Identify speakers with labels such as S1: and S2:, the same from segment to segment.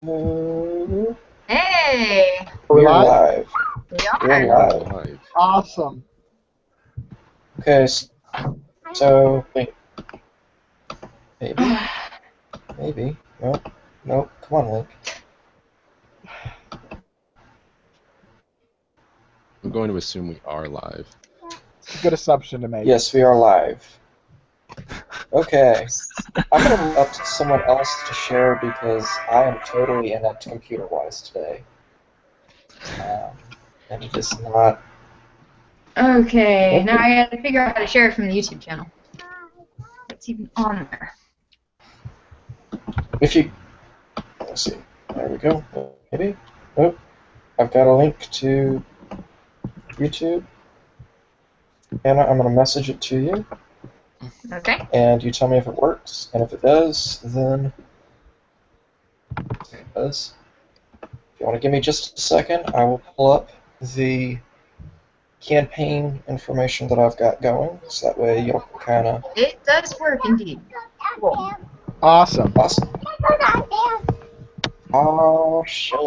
S1: Hey!
S2: We're
S3: We are
S2: live?
S3: live.
S1: We
S3: We're
S1: are.
S3: live.
S4: Live.
S2: Awesome.
S3: Okay, so wait, maybe, maybe. Nope, nope. Come on, Link.
S4: I'm going to assume we are live.
S2: It's a good assumption to make.
S3: Yes, we are live. Okay, I'm gonna leave up to someone else to share because I am totally inept computer-wise today, and it is not.
S1: Okay, now I gotta figure out how to share it from the YouTube channel. What's even on there?
S3: If you, let's see. There we go. Maybe. Nope. I've got a link to YouTube, and I'm gonna message it to you.
S1: Okay.
S3: And you tell me if it works, and if it does, then it does. If you want to give me just a second, I will pull up the campaign information that I've got going, so that way you'll kind of...
S1: It does work indeed. Cool.
S2: Awesome.
S3: Awesome. Oh, shit.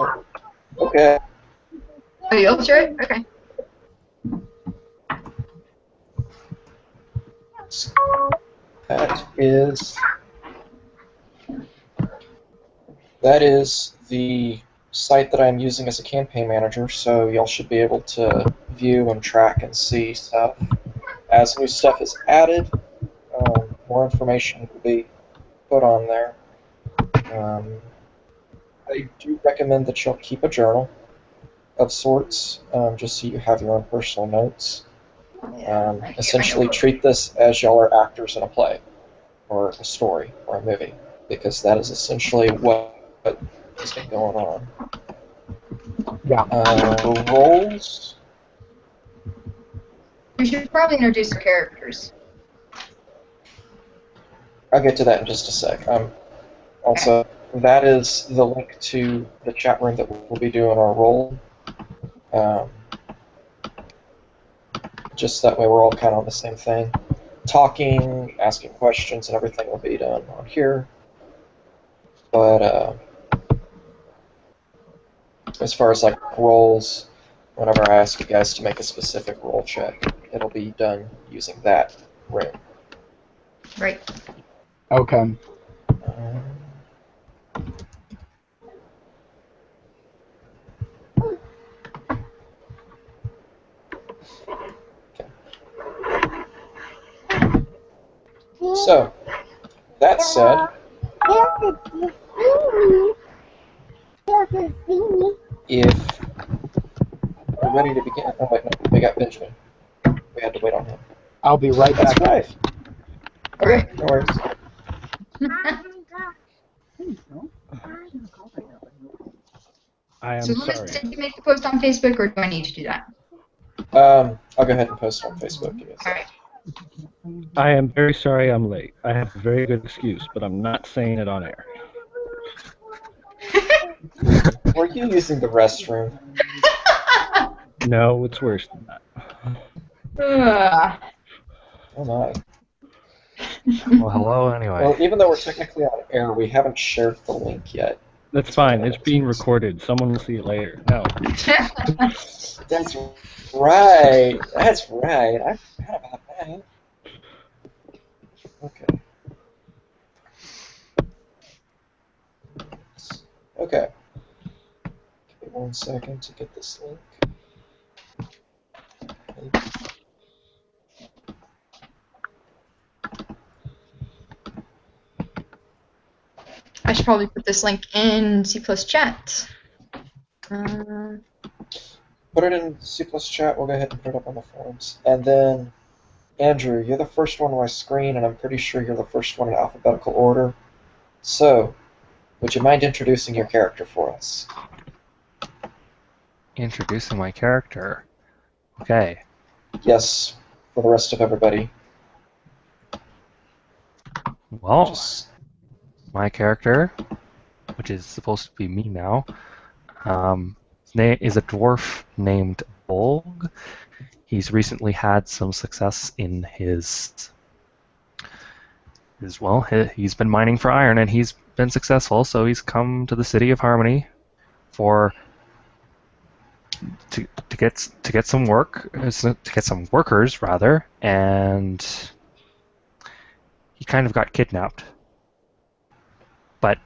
S3: Okay.
S1: Oh, you'll share it? Okay.
S3: That is the site that I'm using as a campaign manager, so y'all should be able to view and track and see stuff. As new stuff is added, more information will be put on there. I do recommend that you'll keep a journal of sorts, just so you have your own personal notes. Essentially treat this as y'all are actors in a play, or a story, or a movie, because that is essentially what has been going on.
S2: Yeah.
S3: Roles.
S1: We should probably introduce our characters.
S3: I'll get to that in just a sec. Also, that is the link to the chat room that we'll be doing our role. Just that way we're all kind of on the same thing. Talking, asking questions, and everything will be done on here. But as far as like roles, whenever I ask you guys to make a specific role check, it'll be done using that room.
S1: Right.
S2: Okay.
S3: So, that said, if we're ready to begin... Oh, wait, no, we got Benjamin. We had to wait on him.
S2: I'll be right
S3: That's
S2: back.
S3: right. Okay, no worries.
S2: I am
S1: So, Lewis,
S2: sorry.
S1: did you make the post on Facebook, or do I need to do that?
S3: I'll go ahead and post it on Facebook. Give me a
S1: All
S3: second.
S1: right.
S5: I am very sorry I'm late. I have a very good excuse, but I'm not saying it on air.
S3: Were you using the restroom?
S5: No, it's worse than that.
S3: Oh my.
S6: Well, hello anyway.
S3: Well, even though we're technically on air, we haven't shared the link yet.
S5: That's fine. It's being recorded. Someone will see it later. No.
S3: That's right. That's right. I forgot about that. Okay. Okay. Give me 1 second to get this link.
S1: I should probably put this link in C+ chat.
S3: Put it in C+ chat. We'll go ahead and put it up on the forums. And then, Andrew, you're the first one on my screen, and I'm pretty sure you're the first one in alphabetical order. So, would you mind introducing your character for us?
S6: Introducing my character. Okay.
S3: Yes, for the rest of everybody.
S6: Well, my character, which is supposed to be me now, his name is a dwarf named Bolg. He's recently had some success in he's been mining for iron, and he's been successful, so he's come to the city of Harmony to get some work, to get some workers rather, and he kind of got kidnapped. But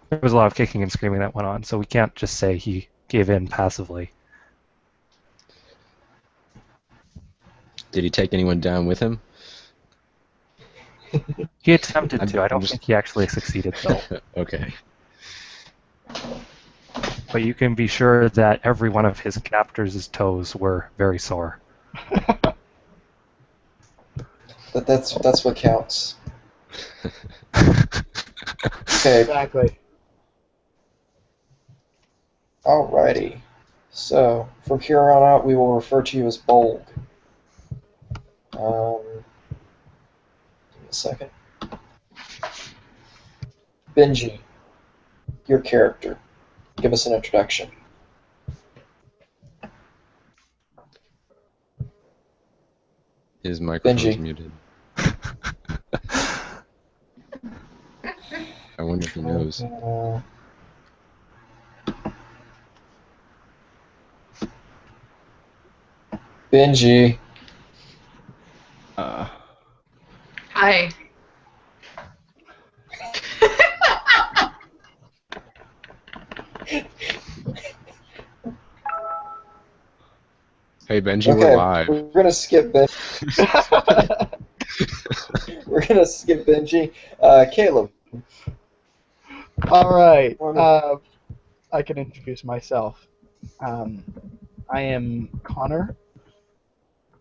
S6: there was a lot of kicking and screaming that went on, so we can't just say he gave in passively.
S4: Did he take anyone down with him?
S6: He attempted to. I
S4: I'm
S6: don't
S4: just-
S6: think he actually succeeded, though.
S4: Okay.
S6: But you can be sure that every one of his captors' toes were very sore.
S3: But that's what counts. Okay,
S2: Exactly.
S3: alrighty. So, from here on out, we will refer to you as Bolg. Give me a second. Benji, your character. Give us an introduction.
S4: His microphone's
S3: Benji.
S4: muted. I wonder if he knows.
S3: Benji.
S1: Hi.
S4: Hey Benji,
S3: Okay,
S4: we're live.
S3: we're gonna skip Benji. We're gonna skip Benji. Caleb.
S2: All right.
S3: Wonderful.
S2: I can introduce myself. I am Connor,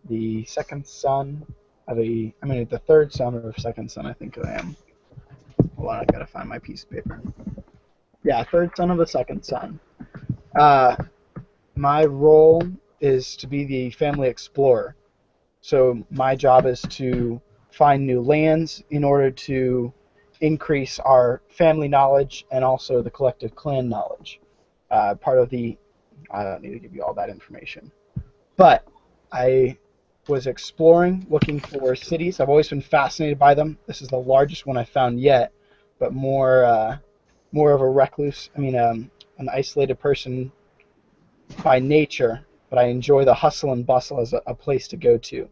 S2: the second son of the third son of a second son, I think I am. Hold on, I gotta find my piece of paper. Yeah, third son of a second son. My role is to be the family explorer. So my job is to find new lands in order to increase our family knowledge and also the collective clan knowledge. I don't need to give you all that information. But I was exploring, looking for cities. I've always been fascinated by them. This is the largest one I've found yet, but more of a recluse. An isolated person by nature, but I enjoy the hustle and bustle as a place to go to.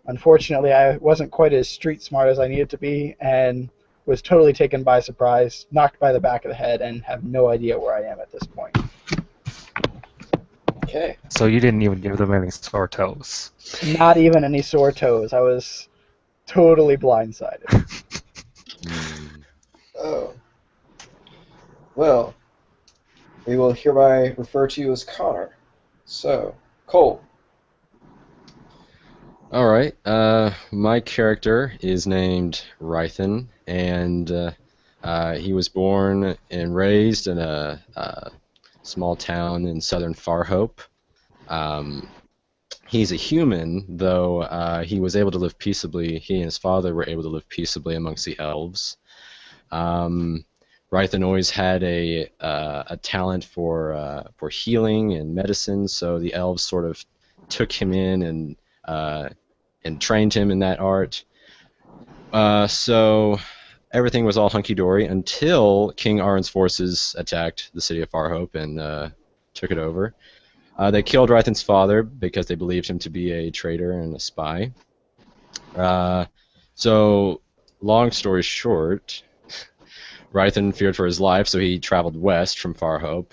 S2: Unfortunately, I wasn't quite as street smart as I needed to be, and was totally taken by surprise, knocked by the back of the head, and have no idea where I am at this point.
S3: Okay.
S6: So you didn't even give them any sore toes.
S2: Not even any sore toes. I was totally blindsided.
S4: Hmm.
S3: Oh. Well, we will hereby refer to you as Connor. So, Cole.
S4: All right. My character is named Rythan, and he was born and raised in a small town in southern Farhope. He's a human, though he was able to live peaceably. He and his father were able to live peaceably amongst the elves. Rythan always had a talent for healing and medicine, so the elves sort of took him in and trained him in that art. So everything was all hunky-dory until King Aron's forces attacked the city of Farhope and took it over. They killed Rythan's father because they believed him to be a traitor and a spy. So, long story short, Rythan feared for his life, so he traveled west from Farhope,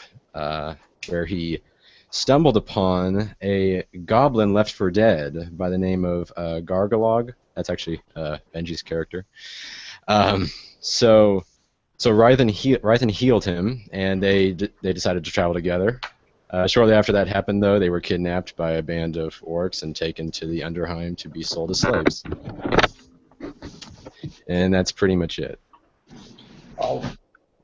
S4: where he stumbled upon a goblin left for dead by the name of Gargalog. That's actually Benji's character. So Rythan healed him, and they decided to travel together. Shortly after that happened, though, they were kidnapped by a band of orcs and taken to the Underheim to be sold as slaves. And that's pretty much it.
S3: Oh,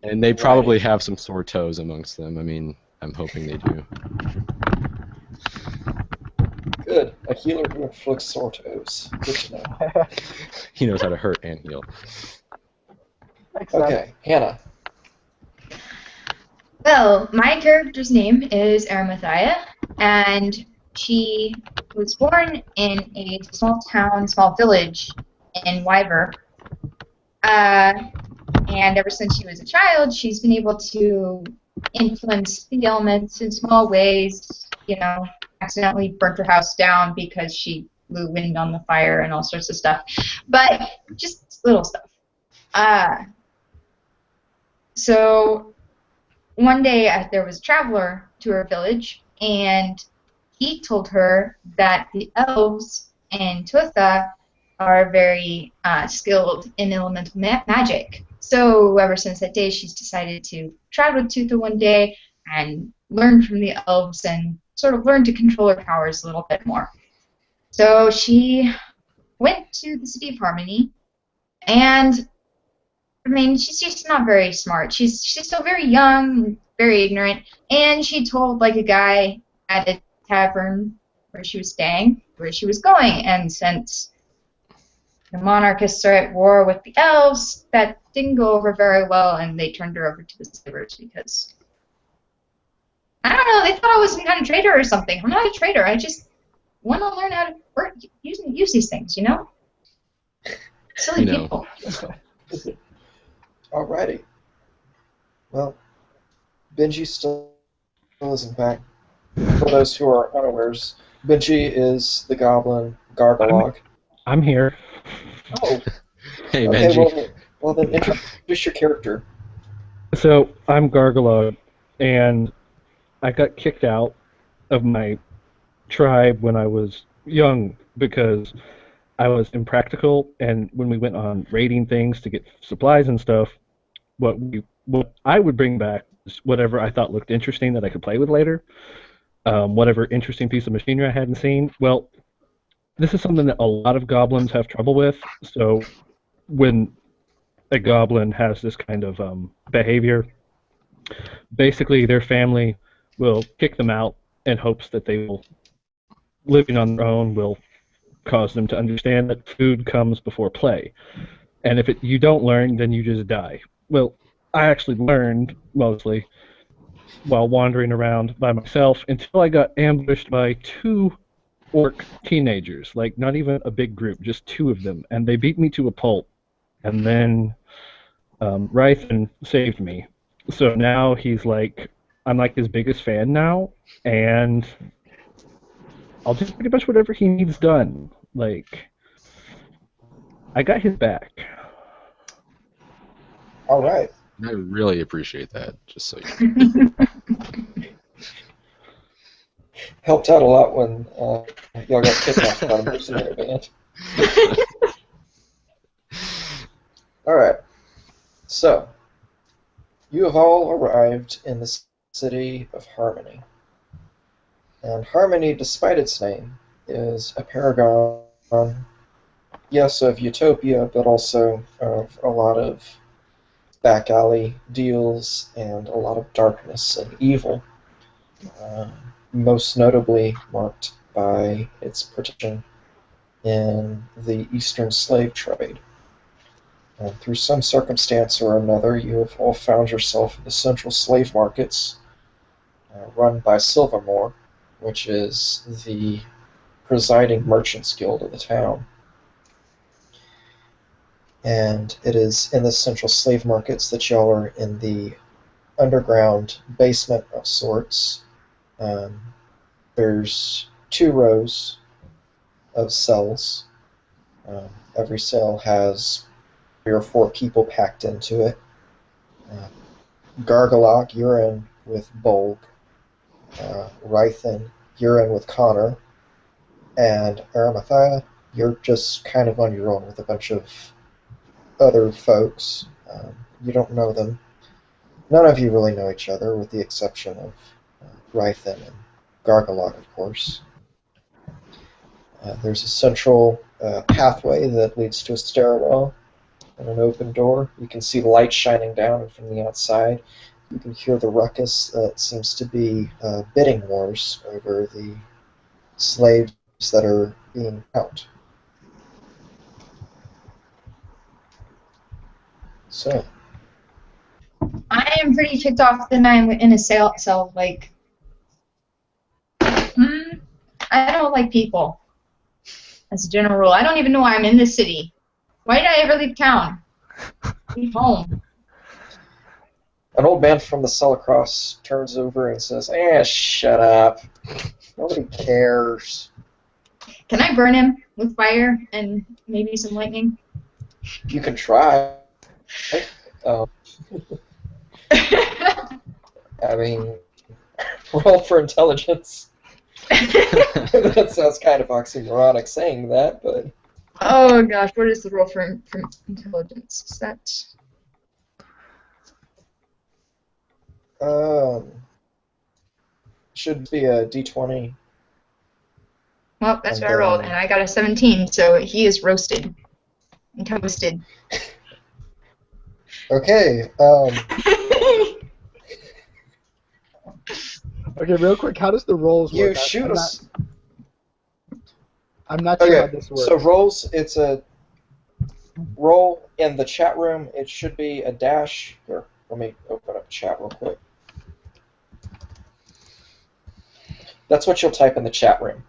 S4: And they probably have some sore toes amongst them. I mean, I'm hoping they do.
S3: good. A healer who inflicts sore toes. Good to know.
S4: He knows how to hurt and heal.
S3: Okay, Hannah.
S1: Well, my character's name is Aramathiah, and she was born in a small town, small village in Wyver. And ever since she was a child, she's been able to influence the elements in small ways. You know, accidentally burnt her house down because she blew wind on the fire and all sorts of stuff. But just little stuff. So one day there was a traveler to her village, and he told her that the elves in Tuatha are very skilled in elemental magic. So ever since that day, she's decided to travel to Tuatha one day and learn from the elves and sort of learn to control her powers a little bit more. So she went to the city of Harmony, and I mean, she's not very smart. She's still very young, very ignorant, and she told like a guy at a tavern where she was staying where she was going. And since the monarchists are at war with the elves, that didn't go over very well, and they turned her over to the slavers because I don't know. They thought I was some kind of traitor or something. I'm not a traitor. I just want to learn how to use these things. You know, silly people.
S3: Alrighty. Well, Benji still isn't back. For those who are unawares, Benji is the goblin Gargalog.
S5: I'm here.
S3: Oh.
S4: Hey,
S3: Okay,
S4: Benji.
S3: well then introduce your character.
S5: So I'm Gargalog, and I got kicked out of my tribe when I was young because I was impractical, and when we went on raiding things to get supplies and stuff, what I would bring back was whatever I thought looked interesting that I could play with later, whatever interesting piece of machinery I hadn't seen. Well, this is something that a lot of goblins have trouble with, so when a goblin has this kind of behavior, basically their family will kick them out in hopes that they will, living on their own, will cause them to understand that food comes before play. And if you don't learn, then you just die. Well, I actually learned mostly while wandering around by myself until I got ambushed by 2 orc teenagers, like not even a big group, just 2 of them, and they beat me to a pulp. And then Rythan saved me. So now I'm like his biggest fan now, and I'll do pretty much whatever he needs done. Like, I got his back.
S3: All right.
S4: I really appreciate that, just so you know.
S3: Helped out a lot when y'all got kicked off by the mercenary band. All right. So, you have all arrived in the city of Harmony. And Harmony, despite its name, is a paragon, yes, of utopia, but also of a lot of back alley deals and a lot of darkness and evil, most notably marked by its participation in the Eastern slave trade. And through some circumstance or another, you have all found yourself in the central slave markets run by Silvermore, which is the presiding merchants guild of the town. And it is in the central slave markets that y'all are in the underground basement of sorts. There's 2 rows of cells. Every cell has 3 or 4 people packed into it. Gargalok, you're in with Bolg. Rythan, you're in with Connor. And Aramathiah, you're just kind of on your own with a bunch of other folks. You don't know them. None of you really know each other, with the exception of Rythan and Gargalok, of course. There's a central pathway that leads to a stairwell and an open door. You can see light shining down from the outside. You can hear the ruckus that seems to be bidding wars over the slaves that are being out. So,
S1: I am pretty ticked off that I'm in a cell like, I don't like people. As a general rule, I don't even know why I'm in this city. Why did I ever leave town? Leave home.
S3: An old man from the cell across turns over and says, shut up. Nobody cares.
S1: Can I burn him with fire and maybe some lightning?
S3: You can try. Um, I mean, roll for intelligence. That sounds kind of oxymoronic saying that, but...
S1: Oh gosh, what is the roll for intelligence? Is that...
S3: Should be a d20.
S1: Well, that's
S3: And
S1: what I rolled, and I got a 17, so he is roasted and toasted.
S3: Okay,
S2: Okay, real quick, how does the rolls
S3: you
S2: work?
S3: shoot
S2: I'm not sure how
S3: Okay,
S2: this works.
S3: so rolls, it's a roll in the chat room. It should be a dash. Here, let me open up chat real quick. That's what you'll type in the chat room.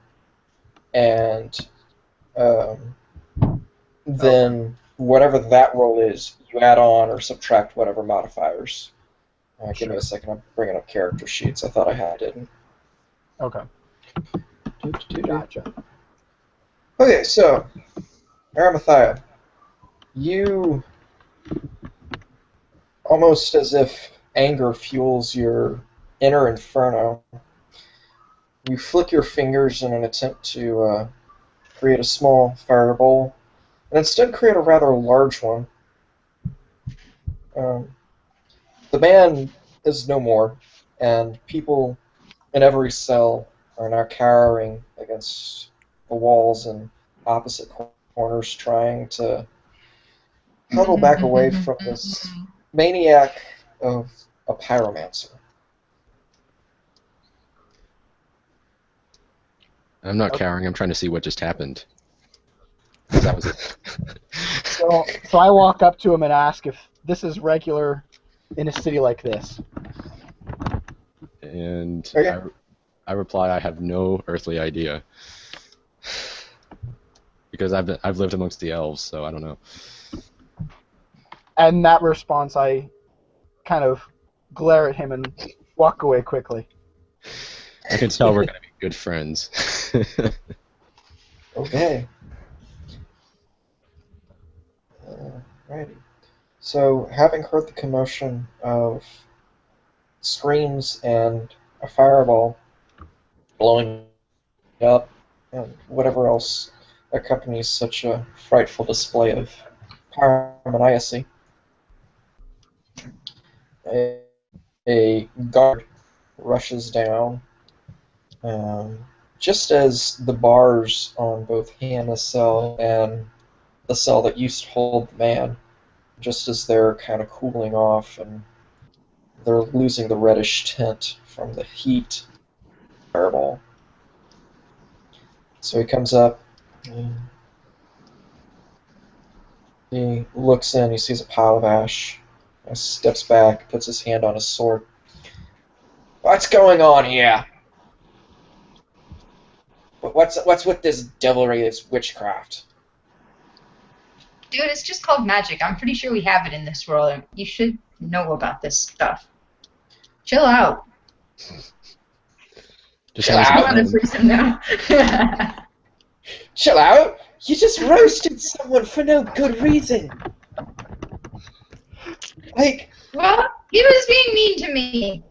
S3: And then whatever that roll is, you add on or subtract whatever modifiers. Give me a second, I'm bringing up character sheets. I thought I had it.
S2: Okay. Gotcha.
S3: Okay, so, Aramathiah, you, almost as if anger fuels your inner inferno, you flick your fingers in an attempt to create a small fireball, and instead create a rather large one. The man is no more, and people in every cell are now cowering against the walls and opposite corners, trying to huddle back away from this maniac of a pyromancer.
S4: I'm not cowering. I'm trying to see what just happened. That was it.
S2: So I walk up to him and ask if this is regular in a city like this.
S4: And
S3: Okay.
S4: I reply, I have no earthly idea. Because I've lived amongst the elves, so I don't know.
S2: And that response, I kind of glare at him and walk away quickly.
S4: I can tell we're going to be good friends.
S3: Okay. Alrighty. So, having heard the commotion of screams and a fireball blowing up and whatever else accompanies such a frightful display of pyromaniacy, a guard rushes down just as the bars on both Hannah's cell and the cell that used to hold the man, just as they're kind of cooling off and they're losing the reddish tint from the heat fireball. So he comes up, and he looks in, he sees a pile of ash, and steps back, puts his hand on his sword. What's going on here? What's with this devilry, this witchcraft?
S1: Dude, it's just called magic. I'm pretty sure we have it in this world. You should know about this stuff. Chill out.
S4: Just
S3: Chill
S4: have
S1: I
S4: some
S3: out.
S1: want to
S4: fun.
S1: freeze him now.
S3: Chill out! You just roasted someone for no good reason! Like,
S1: Well, he was being mean to me.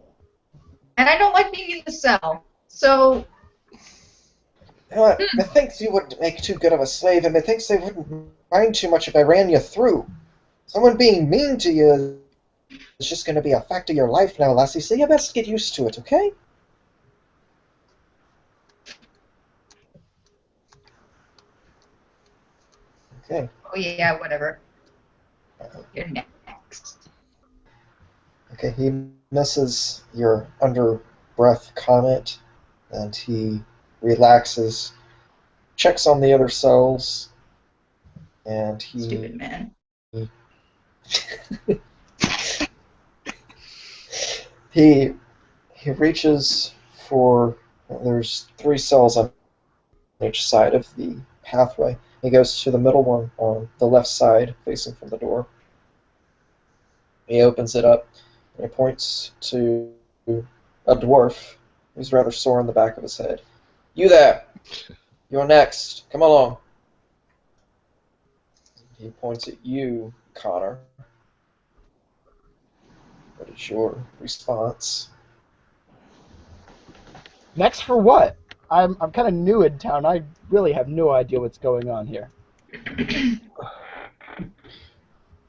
S1: And I don't like being in the cell. So,
S3: you know what? Methinks you wouldn't make too good of a slave, and methinks they wouldn't mind too much if I ran you through. Someone being mean to you is just going to be a fact of your life now, lassie, so you best get used to it, okay? Okay.
S1: oh yeah, whatever. You're next.
S3: Okay, he misses your under-breath comment, and he relaxes, checks on the other cells, and he...
S1: Stupid man.
S3: he reaches for... There's 3 cells on each side of the pathway. He goes to the middle one on the left side, facing from the door. He opens it up, He points to a dwarf who's rather sore in the back of his head. You there! You're next. Come along. He points at you, Connor. What is your response?
S2: Next for what? I'm kind of new in town. I really have no idea what's going on here.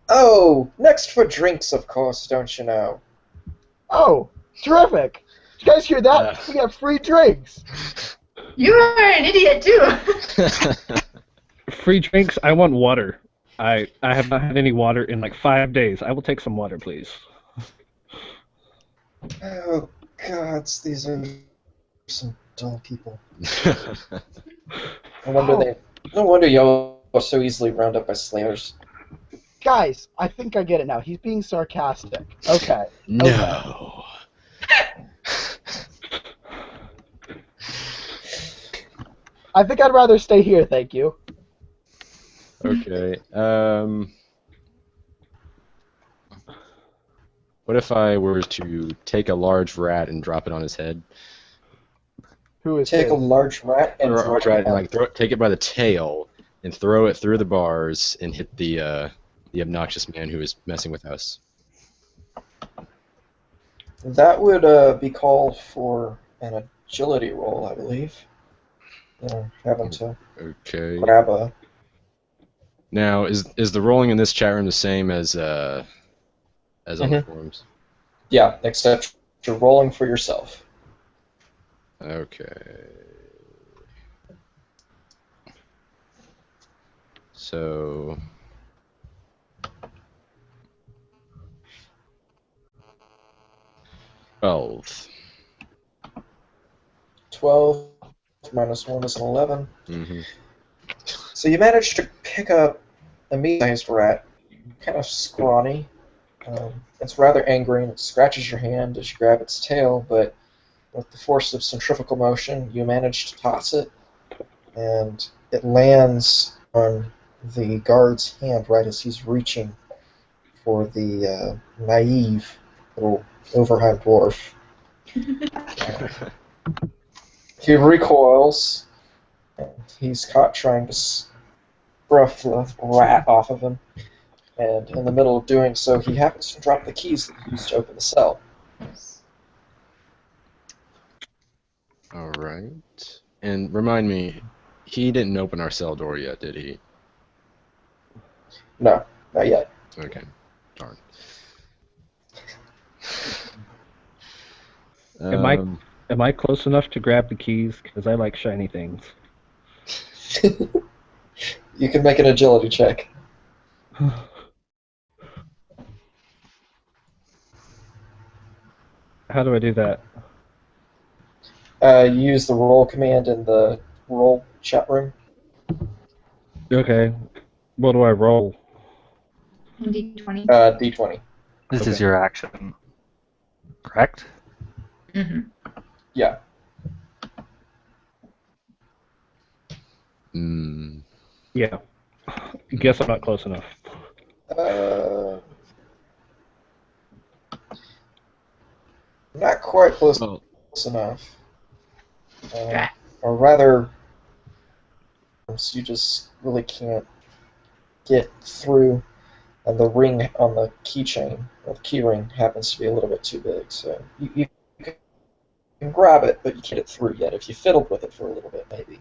S3: Oh, next for drinks, of course, don't you know?
S2: Oh, terrific! Did you guys hear that?
S4: Yeah.
S2: We have free drinks.
S1: You are an idiot too.
S5: Free drinks? I want water. I have not had any water in like 5 days. I will take some water, please.
S3: Oh, gods, these are some dull people. No wonder y'all are so easily rounded up by slayers.
S2: Guys, I think I get it now. He's being sarcastic. Okay.
S4: No.
S2: I think I'd rather stay here, thank you.
S4: Okay. What if I were to take a large rat and drop it on his head?
S2: Who is
S3: Take a
S2: his?
S3: large rat and
S4: Or a
S3: drop
S4: large
S3: it
S4: rat and
S3: on-
S4: take it by the tail and throw it through the bars and hit the obnoxious man who is messing with us.
S3: That would be called for an agility roll, I believe. Having to
S4: Okay.
S3: grab a...
S4: Now, is the rolling in this chat room the same as on the forums?
S3: Yeah, except you're rolling for yourself.
S4: Okay. So 12.
S3: 12 minus 1 is an 11.
S4: Mm-hmm.
S3: So you managed to pick up a medium-sized rat, kind of scrawny. It's rather angry and it scratches your hand as you grab its tail, but with the force of centrifugal motion, you manage to toss it, and it lands on the guard's hand right as he's reaching for the naive little overhand dwarf. He recoils, and he's caught trying to scruff the rat off of him. And in the middle of doing so, he happens to drop the keys that he used to open the cell.
S4: All right. And remind me, he didn't open our cell door yet, did he?
S3: No, not yet.
S4: Okay. Darn.
S5: Am I close enough to grab the keys? Because I like shiny things.
S3: You can make an agility check.
S5: How do I do that?
S3: You use the roll command in the roll chat room.
S5: Okay. What do I roll?
S1: D20.
S3: D20.
S6: This is
S5: Okay.
S6: your action, correct?
S1: Mm-hmm.
S3: Yeah.
S4: Mm.
S5: Yeah. Guess I'm not close enough.
S3: Not quite close
S4: Well,
S3: enough.
S1: Drat.
S3: Or rather, you just really can't get through, and the ring on the keychain, or the key ring, happens to be a little bit too big. So you can grab it, but you can't get it through yet. If you fiddled with it for a little bit, maybe.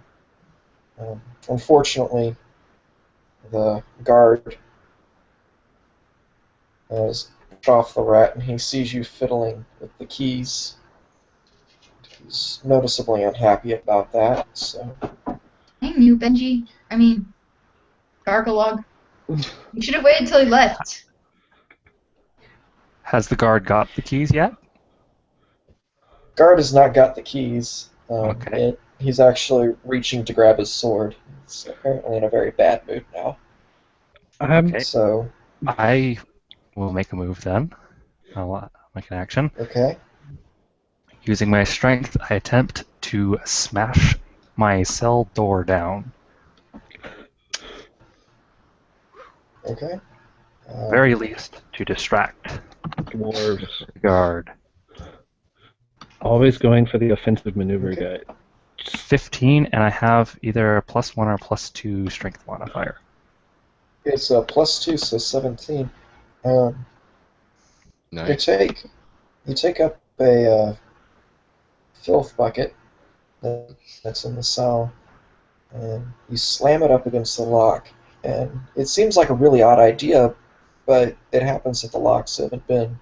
S3: Unfortunately, the guard has off the rat, and he sees you fiddling with the keys. He's noticeably unhappy about that. So
S1: Dang you, Benji. I mean, Gargalog. You should have waited till he left.
S6: Has the guard got the keys yet?
S3: guard has not got the keys.
S6: Okay.
S3: He's actually reaching to grab his sword. He's apparently in a very bad mood now.
S6: Okay.
S3: So,
S6: I will make a move then. I'll make an action.
S3: okay.
S6: Using my strength, I attempt to smash my cell door down.
S3: Okay.
S6: Very least to distract.
S5: Dwarves.
S6: Guard.
S5: Always going for the offensive maneuver
S3: Okay.
S5: guy.
S6: 15, and I have either a +1 or a +2 strength modifier.
S3: It's a +2, so 17. You
S4: Nice.
S3: take up a filth bucket that's in the cell, and you slam it up against the lock. And it seems like a really odd idea, but it happens that the locks haven't been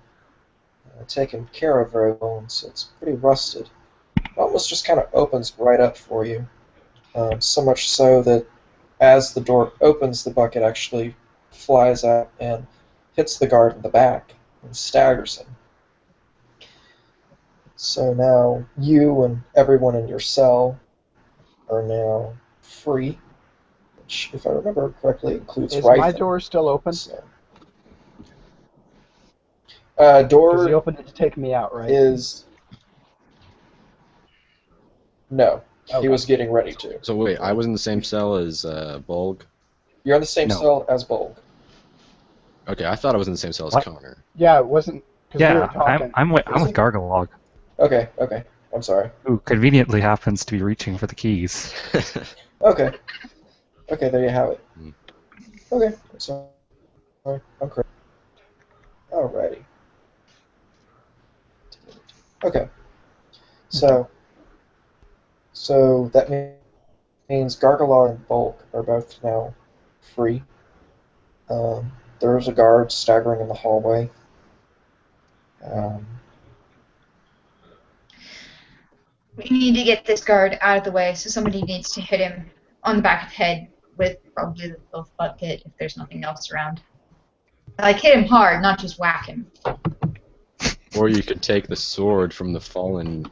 S3: taken care of very well, and so it's pretty rusted. It almost just kind of opens right up for you. So much so that as the door opens, the bucket actually flies out and hits the guard in the back and staggers him. So now you and everyone in your cell are now free, which, if I remember correctly, includes
S2: Is
S3: Rythan.
S2: my door still open?
S3: So,
S2: Because
S3: door
S2: he opened it to take me out, right?
S3: is... No, he
S2: Okay.
S3: was getting ready to.
S4: So wait, I was in the same cell as Bolg.
S3: You're in the same
S6: No.
S3: cell as Bolg.
S4: Okay, I thought I was in the same cell as
S6: What?
S4: Connor.
S2: Yeah, it wasn't because we were
S6: Yeah,
S2: talking.
S6: I'm with
S3: Is it?
S6: Gargalog,
S3: Okay, I'm sorry.
S6: who conveniently happens to be reaching for the keys.
S3: Okay, there you have it.
S4: Hmm.
S3: Okay, I'm sorry. I'm correct. Alrighty. Okay. So that means Gargalog and Bulk are both now free. There's a guard staggering in the hallway.
S1: We need to get this guard out of the way, so somebody needs to hit him on the back of the head with probably the filth bucket if there's nothing else around. Like, hit him hard, not just whack him.
S4: Or you could take the sword from the fallen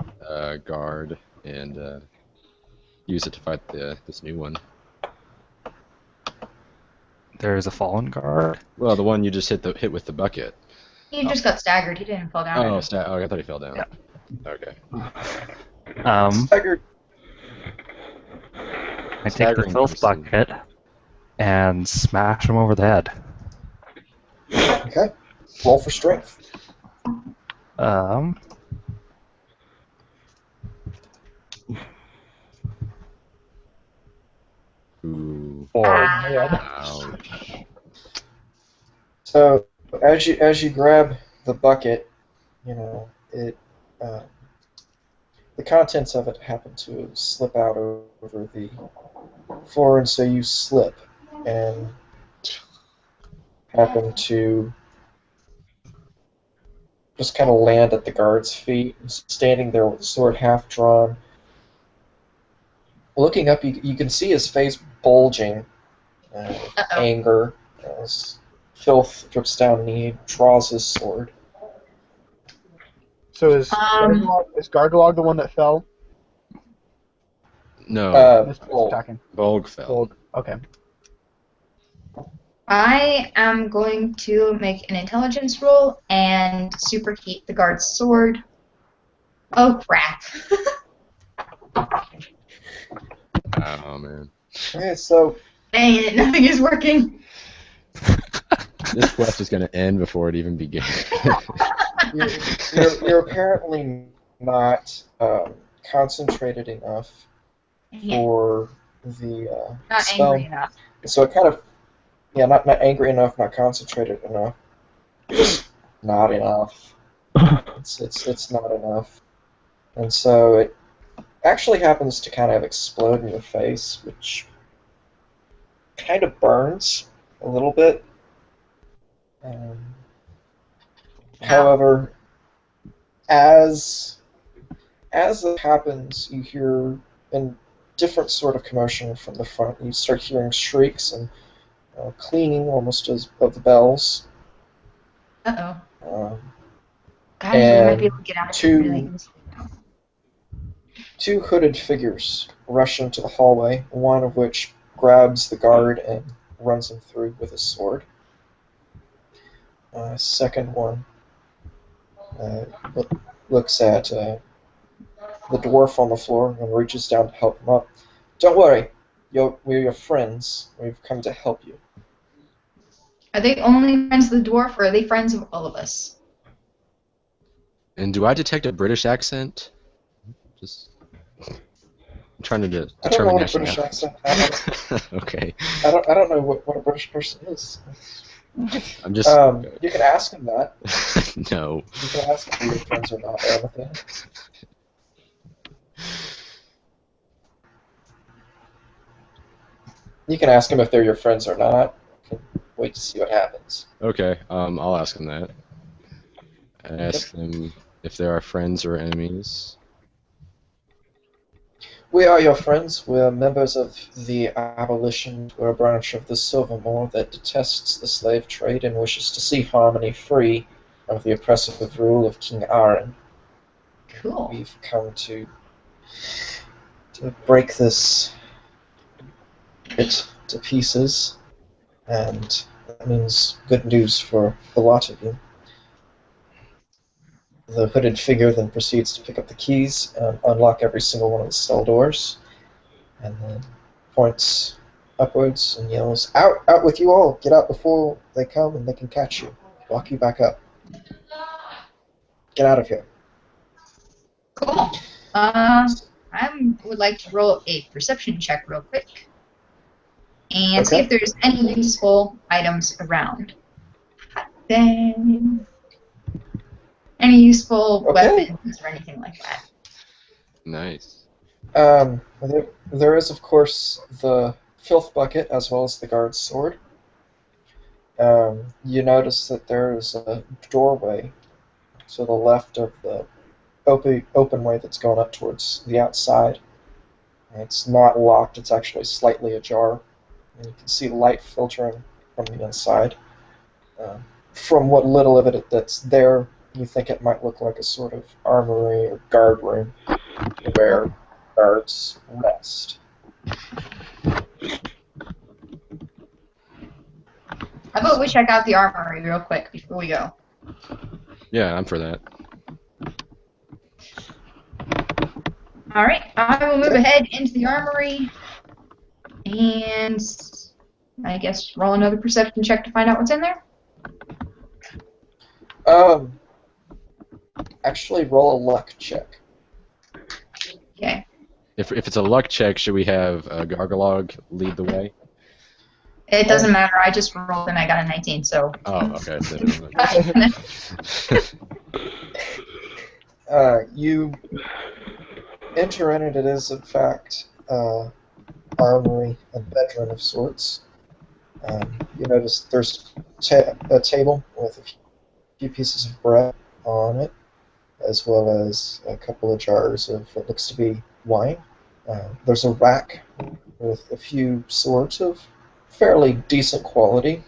S4: guard and use it to fight this new one.
S6: There's a fallen guard.
S4: Well, the one you just hit with the bucket.
S1: He just got staggered. He didn't fall down.
S4: Oh, I thought he fell down.
S6: Yeah.
S4: Okay.
S3: Staggered.
S6: I take the
S4: Staggering
S6: filth
S4: comes in.
S6: bucket and smash him over the head.
S3: Okay. Roll for strength.
S4: Ooh.
S6: 4.
S4: Ouch.
S3: So as you grab the bucket, it the contents of it happen to slip out over the floor, and so you slip and happen to just kind of land at the guard's feet, standing there with the sword half drawn. Looking up, you can see his face bulging with anger as filth drips down, and he draws his sword.
S2: So is Gargalog the one that fell?
S4: No,
S3: Bulg.
S2: Attacking.
S4: Bolg fell.
S2: Bulg. Okay.
S1: I am going to make an intelligence roll and superheat the guard's sword. Oh, crap.
S4: Oh, man.
S3: Okay, so
S1: Dang it, nothing is working.
S4: This quest is going to end before it even begins.
S3: you're apparently not concentrated enough for the
S1: Not
S3: spell.
S1: angry enough.
S3: So it kind of, not angry enough, not concentrated enough, just not enough. It's not enough, and so it actually happens to kind of explode in your face, which kind of burns a little bit. However, as it happens, you hear a different sort of commotion from the front. You start hearing shrieks and cleaning almost as of the bells.
S1: Uh-oh. Guys, we might be able to get out of here really easily now.
S3: Two hooded figures rush into the hallway, one of which grabs the guard and runs him through with his sword. Second one looks at the dwarf on the floor and reaches down to help him up. Don't worry, we're your friends. We've come to help you.
S1: Are they only friends of the dwarf, or are they friends of all of us?
S4: And do I detect a British accent? Just I'm trying to
S3: I don't know
S4: determine
S3: what a British
S4: nationality.
S3: accent.
S4: Okay.
S3: I don't know what a British person is.
S4: I'm just
S3: You can ask him that.
S4: no.
S3: You can ask him if your friends are not there with him. You can ask him if they're your friends or not. Wait to see what happens.
S4: Okay. I'll ask him that. I
S3: Okay.
S4: ask them if they are friends or enemies.
S3: We are your friends. We are members of the Abolition. We're a branch of the Silvermore that detests the slave trade and wishes to see Harmony free of the oppressive rule of King Aaron.
S1: Cool.
S3: We've come to break this bit to pieces, and that means good news for the lot of you. The hooded figure then proceeds to pick up the keys and unlock every single one of the cell doors, and then points upwards and yells, "Out! Out with you all! Get out before they come and they can catch you. Lock you back up. Get out of here."
S1: Cool. I would like to roll a perception check real quick and see
S3: Okay.
S1: if there's any useful items around. Then any useful
S3: Okay.
S1: weapons or anything like that.
S4: Nice.
S3: There is, of course, the filth bucket as well as the guard's sword. You notice that there is a doorway to the left of the open way that's going up towards the outside. It's not locked, it's actually slightly ajar. And you can see light filtering from the inside. From what little of it that's there, you think it might look like a sort of armory or guard room where guards rest.
S1: How about we check out the armory real quick before we go?
S4: Yeah, I'm for that.
S1: Alright, I will move ahead into the armory and I guess roll another perception check to find out what's in there.
S3: Actually, roll a luck check.
S1: Okay.
S4: If it's a luck check, should we have Gargalog lead the way?
S1: It doesn't matter, I just rolled and I got a 19, so.
S4: Oh, okay.
S3: You enter in, and it is, in fact, armory and bedroom of sorts. You notice there's a table with a few pieces of bread on it, as well as a couple of jars of what looks to be wine. There's a rack with a few swords of fairly decent quality.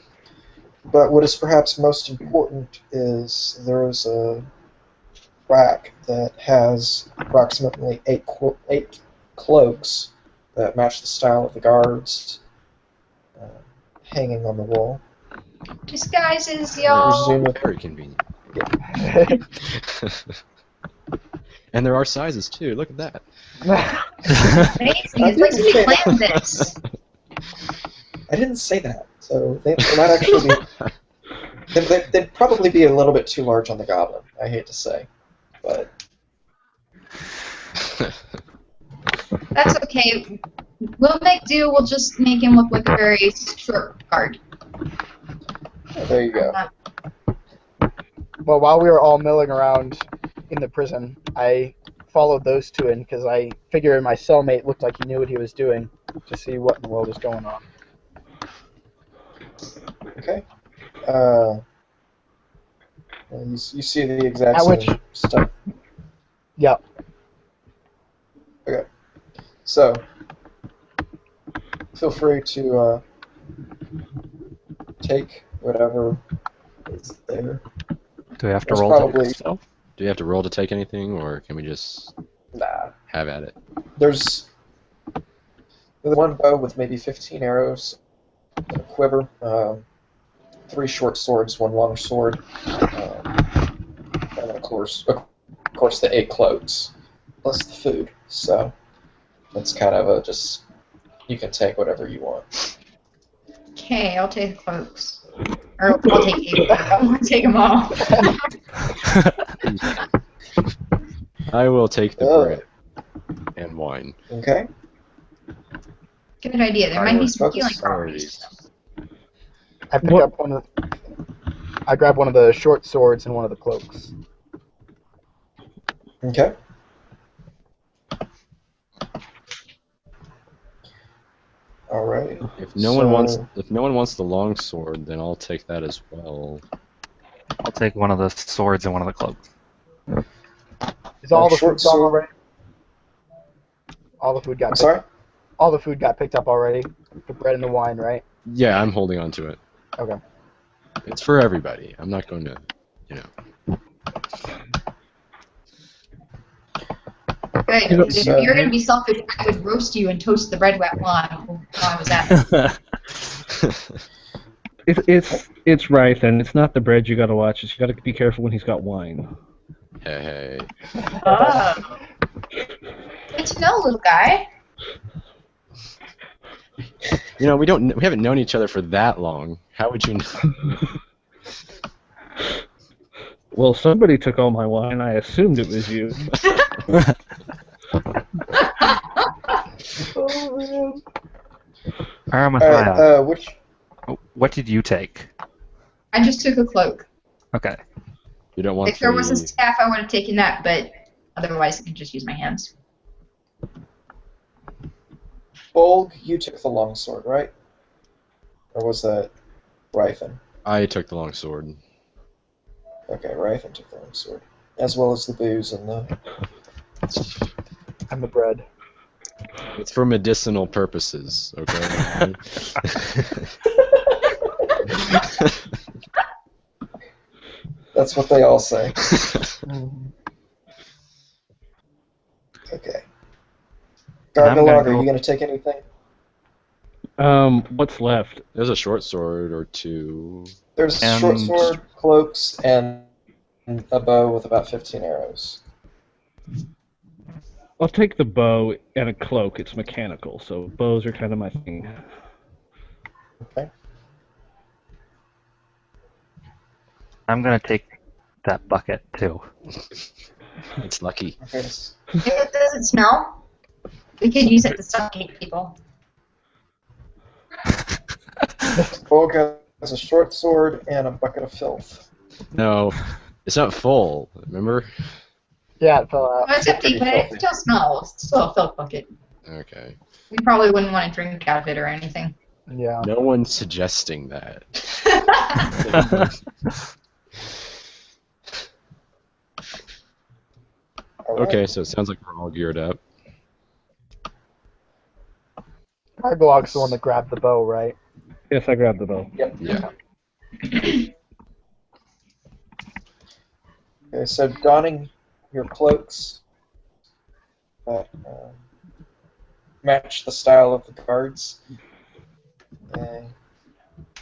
S3: But what is perhaps most important is there is a rack that has approximately eight cloaks that match the style of the guards hanging on the wall.
S1: Disguises, y'all.
S4: Very convenient. And there are sizes too. Look at that.
S1: Amazing. It's like somebody planned this.
S3: I didn't say that. So they might actually be. They'd probably be a little bit too large on the goblin. I hate to say, but
S1: That's okay. We'll make do. We'll just make him look like a very short guard.
S3: there you go.
S2: Well, while we were all milling around in the prison, I followed those two in because I figured my cellmate looked like he knew what he was doing to see what in the world was going on.
S3: Okay. You see the exact
S2: At
S3: same
S2: which-
S3: stuff.
S2: Yep.
S3: Okay. So, feel free to take whatever is there.
S6: Do we have to
S3: There's
S6: roll
S3: probably-
S6: to so?
S4: Do you have to roll to take anything, or can we just
S3: Nah.
S4: have at it?
S3: There's one bow with maybe 15 arrows, a quiver, 3 short swords, 1 long sword, and of course the 8 cloaks, plus the food. So it's kind of a just, you can take whatever you want.
S1: Okay, I'll take the cloaks. Or I'll take 8. I won't take them all.
S4: I will take the
S3: Oh.
S4: bread and wine.
S3: Okay.
S1: Good idea. There might be some healing properties.
S2: I pick up one of. I grab one of the short swords and one of the cloaks.
S3: Okay. All right.
S4: If no one wants the long sword, then I'll take that as well.
S6: I'll take one of the swords and one of the cloaks.
S2: Is all the
S3: short
S2: food gone
S3: sword.
S2: already? All the food got.
S3: I'm
S2: picked
S3: sorry.
S2: up. All the food got picked up already. The bread and the wine, right?
S4: Yeah, I'm holding on to it.
S2: Okay.
S4: It's for everybody. I'm not going to,
S1: Good.
S5: You know,
S1: If you're going to be selfish, I would roast you and toast the bread while I was at it.
S5: It's Rythan. It's not the bread you gotta watch. It's you gotta be careful when he's got wine.
S4: Hey.
S1: Oh. Good to know, little guy.
S4: We haven't known each other for that long. How would you know?
S5: Well, somebody took all my wine. I assumed it was you.
S2: Oh man.
S6: Aramathiah,
S3: Which?
S6: what did you take?
S1: I just took a cloak.
S6: Okay.
S4: You don't want
S1: If there was a
S4: the...
S1: staff, I would have taken that, but otherwise I can just use my hands.
S3: Bolg, you took the longsword, right? Or was that Rythan?
S4: I took the long sword.
S3: Okay, Rythan took the longsword. As well as the booze and the...
S2: And the bread.
S4: It's for medicinal purposes, okay?
S3: That's what they all say. Okay. Gargalog, are you going to take anything?
S5: What's left?
S4: There's a short sword or two.
S3: There's a short sword, cloaks, and a bow with about 15 arrows.
S5: I'll take the bow and a cloak. It's mechanical, so bows are kind of my thing.
S3: Okay.
S6: I'm gonna take that bucket too.
S4: It's lucky.
S3: Okay.
S1: If it doesn't smell, we could use it to suffocate people.
S3: Bolg has a short sword and a bucket of filth.
S4: No, it's not full, remember?
S2: Yeah, it fell out.
S1: Well, it's empty, but it still smells. It's still a filth bucket.
S4: Okay.
S1: We probably wouldn't want to drink out of it or anything.
S2: Yeah.
S4: No one's suggesting that.
S3: All right.
S4: Okay, so it sounds like we're all geared up.
S2: Gargalog's the one that grabbed the bow, right?
S5: Yes, I grabbed the bow.
S3: Yep.
S4: Yeah.
S3: Okay, so donning your cloaks that match the style of the guards.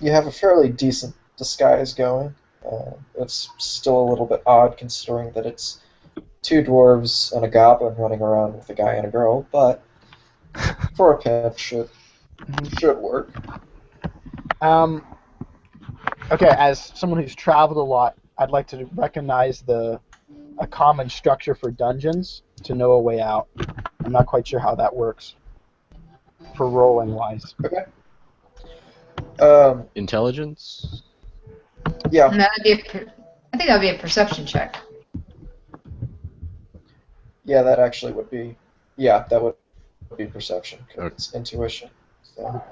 S3: You have a fairly decent disguise going. It's still a little bit odd considering that it's two dwarves and a goblin running around with a guy and a girl, but for a pinch, should work.
S2: Okay, as someone who's traveled a lot, I'd like to recognize a common structure for dungeons to know a way out. I'm not quite sure how that works for rolling wise.
S3: Okay.
S4: Intelligence?
S3: Yeah.
S1: And I think that would be a perception check.
S3: Yeah, that actually would be. Yeah, that would be perception. 'Cause
S4: Okay.
S3: it's intuition. So.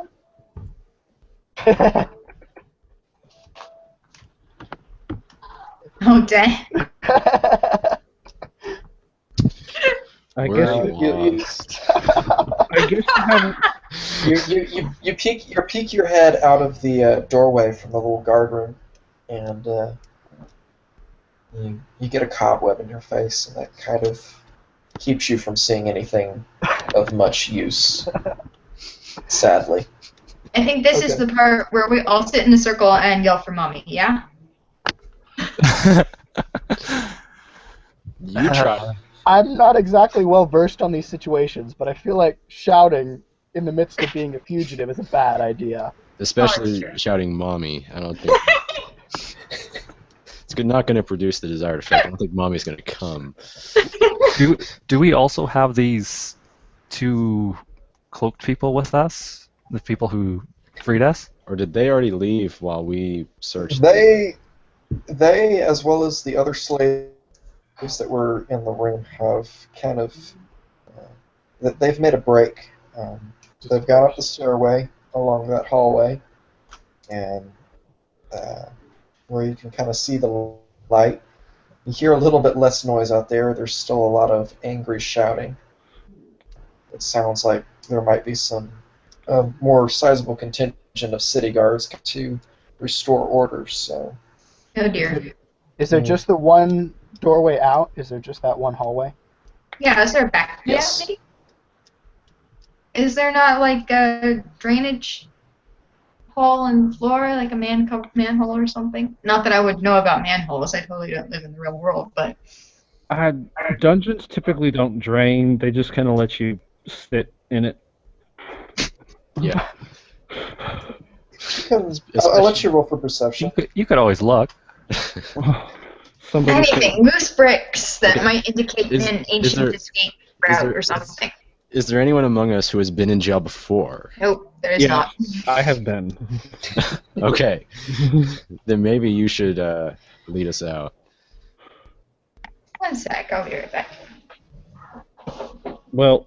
S1: Oh, dang.
S5: I
S4: We're
S5: guess
S4: lost.
S5: I guess you haven't.
S3: You peek your head out of the doorway from the little guard room, and you get a cobweb in your face, and that kind of keeps you from seeing anything of much use. Sadly.
S1: I think this is the part where we all sit in a circle and yell for mommy, yeah?
S4: You try.
S2: I'm not exactly well versed on these situations, but I feel like shouting in the midst of being a fugitive is a bad idea.
S4: Especially
S1: sure.
S4: shouting mommy. I don't think. It's It's not going to produce the desired effect. I don't think Mommy's going to come.
S6: Do we also have these two cloaked people with us? The people who freed us?
S4: Or did they already leave while we searched?
S3: They, as well as the other slaves that were in the room, have kind of they've made a break. They've gone up the stairway along that hallway, and where you can kind of see the light. You hear a little bit less noise out there. There's still a lot of angry shouting. It sounds like there might be some more sizable contingent of city guards to restore order. So,
S1: Oh dear.
S2: Is there just the one doorway out? Is there just that one hallway?
S1: Yeah, is there a back way
S3: Yes.
S1: out, maybe? Is there not like a drainage hole in the floor, like a manhole or something? Not that I would know about manholes. I totally don't live in the real world, but
S5: Dungeons typically don't drain. They just kind of let you sit in it.
S4: Yeah.
S3: I'll let you roll for perception.
S6: You could always look.
S5: Somebody
S1: anything, loose bricks that
S4: Okay.
S1: might indicate
S4: Is-
S1: an
S4: is
S1: ancient
S4: there-
S1: escape
S4: is
S1: route
S4: there-
S1: or something.
S4: Is there anyone among us who has been in jail before?
S1: Nope, there is
S5: Yeah.
S1: not.
S5: I have been.
S4: Okay. Then maybe you should lead us out.
S1: One sec, I'll be right back.
S5: Well,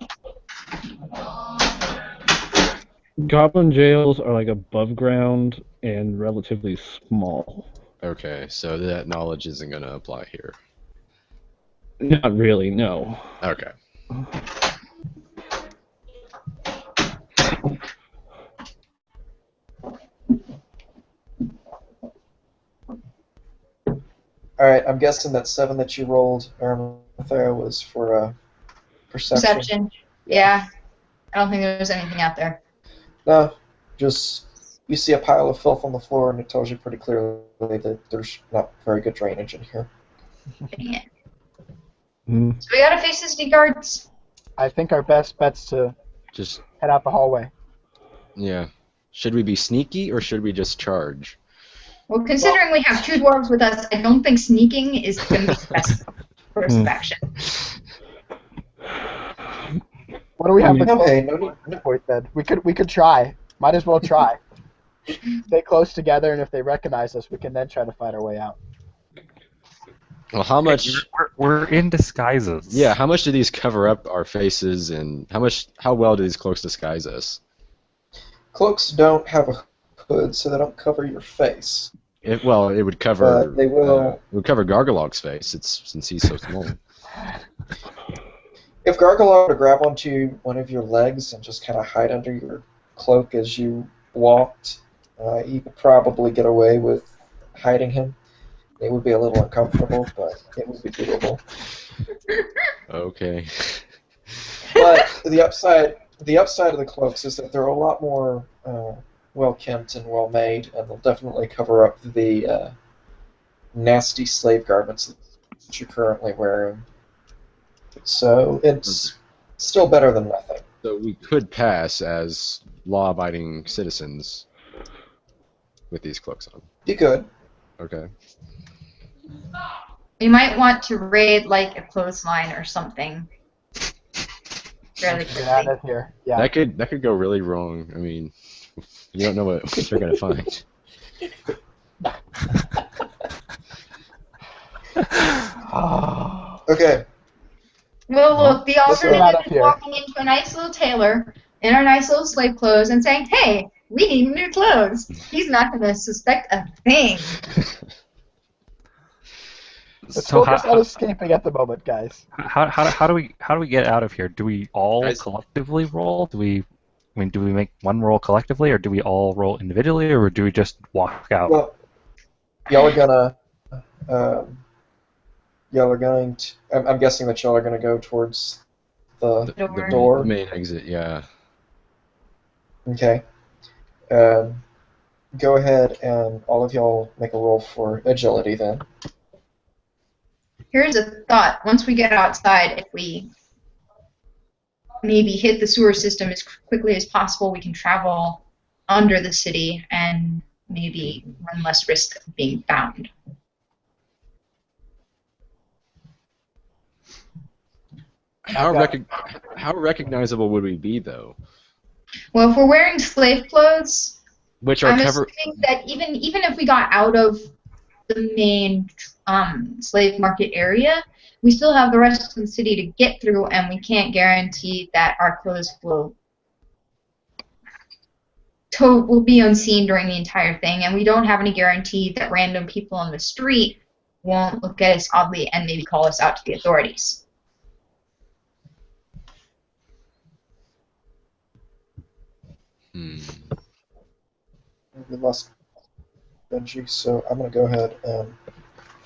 S5: goblin jails are like above ground and relatively small.
S4: Okay, so that knowledge isn't going to apply here.
S5: Not really, no.
S4: Okay.
S3: All right, I'm guessing that 7 that you rolled, Aramathea, was for perception.
S1: Perception. Yeah. I don't think there's anything out there.
S3: No, just you see a pile of filth on the floor, and it tells you pretty clearly that there's not very good drainage in here.
S1: Dang it.
S5: Mm.
S1: So we gotta face the city guards.
S2: I think our best bet's to
S4: Just,
S2: head out the hallway.
S4: yeah. Should we be sneaky or should we just charge?
S1: Well, considering we have 2 dwarves with us, I don't think sneaking is gonna be the best course of action.
S2: What do we have?
S3: Okay, no need. No,
S2: Point then. We could try. Might as well try. Stay close together, and if they recognize us, we can then try to fight our way out.
S4: Well, how much?
S6: We're in disguises.
S4: Yeah, how much do these cover up our faces, and how well do these cloaks disguise us?
S3: cloaks don't have a hood, so they don't cover your face.
S4: It would cover.
S3: But they will.
S4: It would cover Gargalog's face. Since he's so small.
S3: If Gargoyle were to grab onto one of your legs and just kind of hide under your cloak as you walked, you could probably get away with hiding him. It would be a little uncomfortable, but it would be doable.
S4: Okay.
S3: But the upside of the cloaks is that they're a lot more well kempt and well made, and they'll definitely cover up the nasty slave garments that you're currently wearing. So it's still better than nothing.
S4: So we could pass as law-abiding citizens with these cloaks on.
S3: You could.
S4: Okay.
S1: We might want to raid like a clothesline or something. Fairly
S2: Get out
S1: quickly.
S2: of here. Yeah.
S4: That could go really wrong. I mean, you don't know what they're gonna find.
S3: Okay.
S1: Well, look, the
S2: Let's get out
S1: alternative
S2: of
S1: is
S2: here.
S1: walking into a nice little tailor in our nice little slave clothes and saying, "Hey, we need new clothes." He's not going to suspect a thing.
S2: Let's
S6: So
S2: focus on escaping at the moment, guys.
S6: how do we get out of here? Do we all
S4: Guys-
S6: collectively roll? Do we make one roll collectively, or do we all roll individually, or do we just walk out?
S3: Well, y'all are gonna. Y'all are going to. I'm guessing that y'all are gonna go towards the
S1: Door.
S3: door.
S4: Main exit, yeah.
S3: Okay. Go ahead and all of y'all make a roll for agility then.
S1: Here's a thought. Once we get outside, if we maybe hit the sewer system as quickly as possible, we can travel under the city and maybe run less risk of being found.
S4: how recognizable would we be though?
S1: Well, if we're wearing slave clothes,
S4: Which are
S1: I'm
S4: covered.
S1: assuming that even if we got out of the main slave market area, we still have the rest of the city to get through, and we can't guarantee that our clothes will be unseen during the entire thing, and we don't have any guarantee that random people on the street won't look at us oddly and maybe call us out to the authorities.
S3: We lost Benji, so I'm going to go ahead and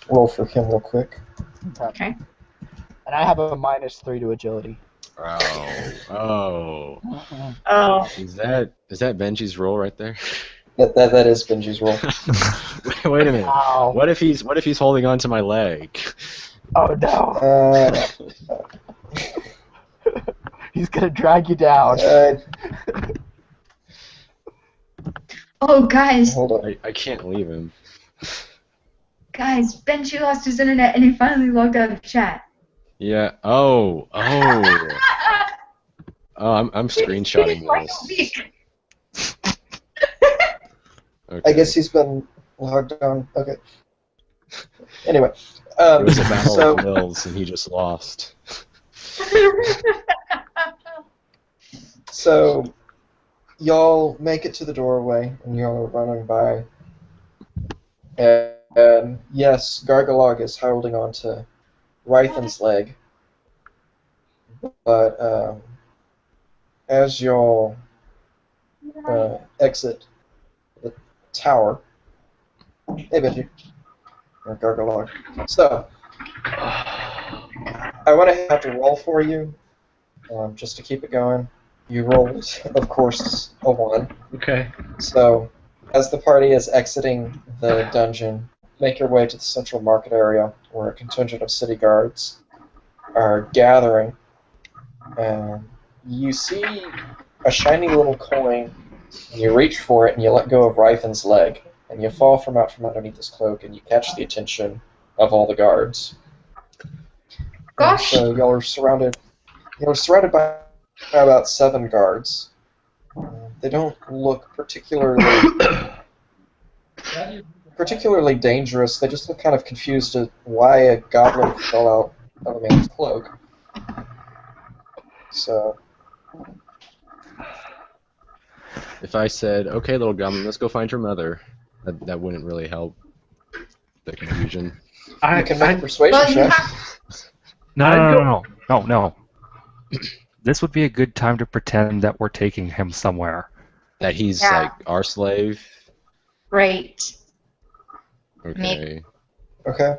S3: roll for him real quick.
S1: Okay.
S2: And I have a -3 to agility.
S4: Oh.
S1: Oh.
S4: Is that Benji's roll right there?
S3: That is Benji's roll.
S4: Wait a minute.
S2: Wow.
S4: What if he's holding on to my leg?
S2: Oh no. He's gonna drag you down.
S1: Oh, guys.
S3: Hold on.
S4: I can't leave him.
S1: Guys, Benji lost his internet and he finally logged out of chat.
S4: Yeah. Oh. I'm screenshotting this. Okay.
S3: I guess he's been logged down. Okay. Anyway.
S4: It was a battle
S3: so,
S4: of wills, and he just lost.
S3: So, y'all make it to the doorway, and y'all are running by. And yes, Gargalog is holding on to Rythan's leg. But as y'all exit the tower, hey Benji, or Gargalog. So, I want to have to roll for you, just to keep it going. You rolled, of course, a 1.
S5: Okay.
S3: So, as the party is exiting the dungeon, make your way to the central market area where a contingent of city guards are gathering. You see a shiny little coin, and you reach for it, and you let go of Rythan's leg, and you fall from underneath his cloak, and you catch the attention of all the guards.
S1: Gosh.
S3: So y'all are surrounded. You're surrounded by about 7 guards. They don't look particularly dangerous. They just look kind of confused at why a goblin fell out of a man's cloak. So,
S4: If I said, "Okay, little goblin, let's go find your mother," that wouldn't really help the confusion.
S3: you can make a persuasion
S1: Well, you
S3: check.
S1: have,
S6: No. This would be a good time to pretend that we're taking him somewhere.
S4: That he's
S1: Yeah.
S4: like our slave.
S1: right.
S4: Okay.
S3: Okay.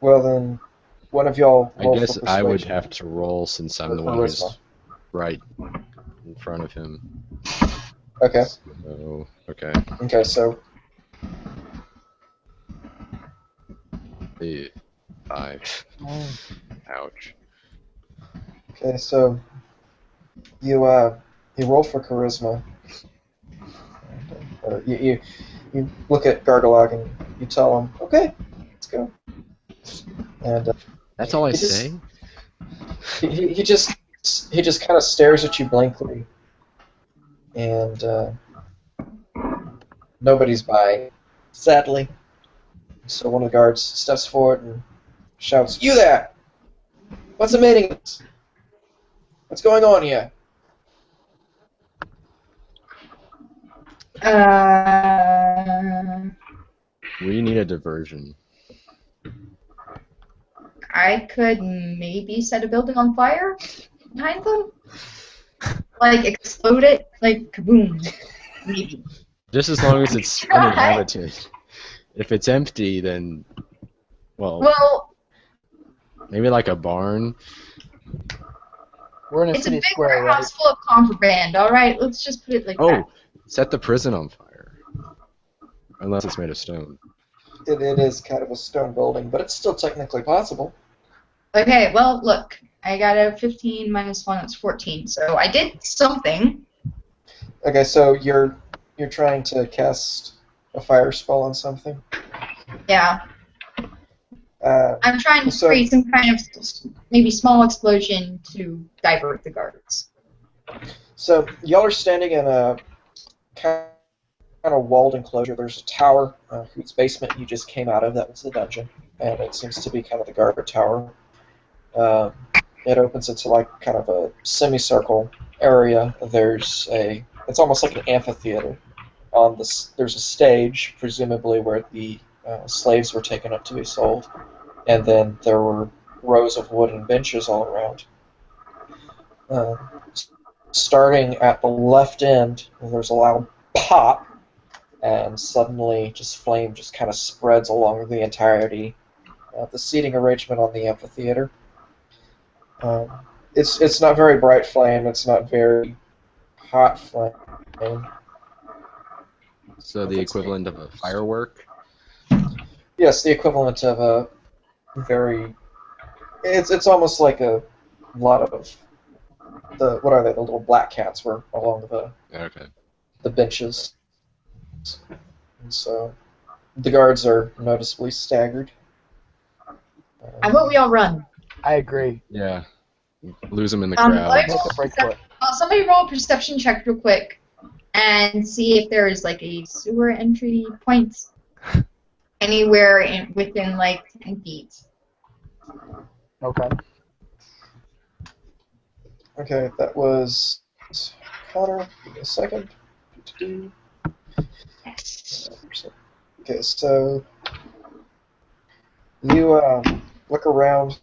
S3: Well then, one of y'all
S4: I
S3: roll
S4: guess
S3: for
S4: I would
S3: persuasion.
S4: have to roll since I'm
S3: Or
S4: the one
S3: charisma.
S4: who's right in front of him.
S3: Okay.
S4: So, okay.
S3: Okay. So,
S4: The 5. Ouch.
S3: okay. So, you roll for charisma. Or you look at Gargalog and you tell him, "Okay, let's go." And
S4: That's all I
S3: It is-
S4: say?
S3: he just kind of stares at you blankly, and nobody's by, sadly. So one of the guards steps forward and shouts, "You there! What's the meaning? What's going on here?"
S4: We need a diversion.
S1: I could maybe set a building on fire behind them. Like, explode it. Like, kaboom. Maybe.
S4: Just as long as it's
S1: Try.
S4: uninhabited. If it's empty, then,
S1: Well,
S4: maybe like a barn.
S2: We're in a
S1: it's a
S2: city
S1: big
S2: square, right?
S1: warehouse full of contraband, alright? Let's just put it like that.
S4: Oh, set the prison on fire. Unless it's made of stone.
S3: It is kind of a stone building, but it's still technically possible.
S1: Okay, well, look. I got a 15 minus 1, that's 14. So I did something.
S3: Okay, so you're trying to cast a fire spell on something.
S1: Yeah. I'm trying to
S3: So-
S1: create some kind of maybe small explosion to divert the guards.
S3: So y'all are standing in a kind of walled enclosure. There's a tower whose basement you just came out of. That was the dungeon, and it seems to be kind of the guard tower. It opens into like kind of a semicircle area. It's almost like an amphitheater. There's a stage, presumably where the slaves were taken up to be sold, and then there were rows of wooden benches all around. Uh, Starting at the left end, there's a loud pop, and suddenly flame just kind of spreads along the entirety of the seating arrangement on the amphitheater. It's not very bright flame. It's not very hot flame.
S4: So the equivalent of a firework.
S3: Yes, the equivalent of a very. It's almost like a lot of what are they? The little black cats were along
S4: Okay.
S3: the benches, and so the guards are noticeably staggered.
S1: I vote we all run.
S2: I agree.
S4: Yeah. Lose them in the
S1: Let
S4: crowd.
S1: me
S2: Make
S1: roll
S2: a break for it.
S1: somebody roll a perception check real quick and see if there is like a sewer entry point anywhere within like 10 feet.
S2: Okay.
S3: Okay, that was Connor. Give me a second.
S1: Yes.
S3: Okay, so you look around,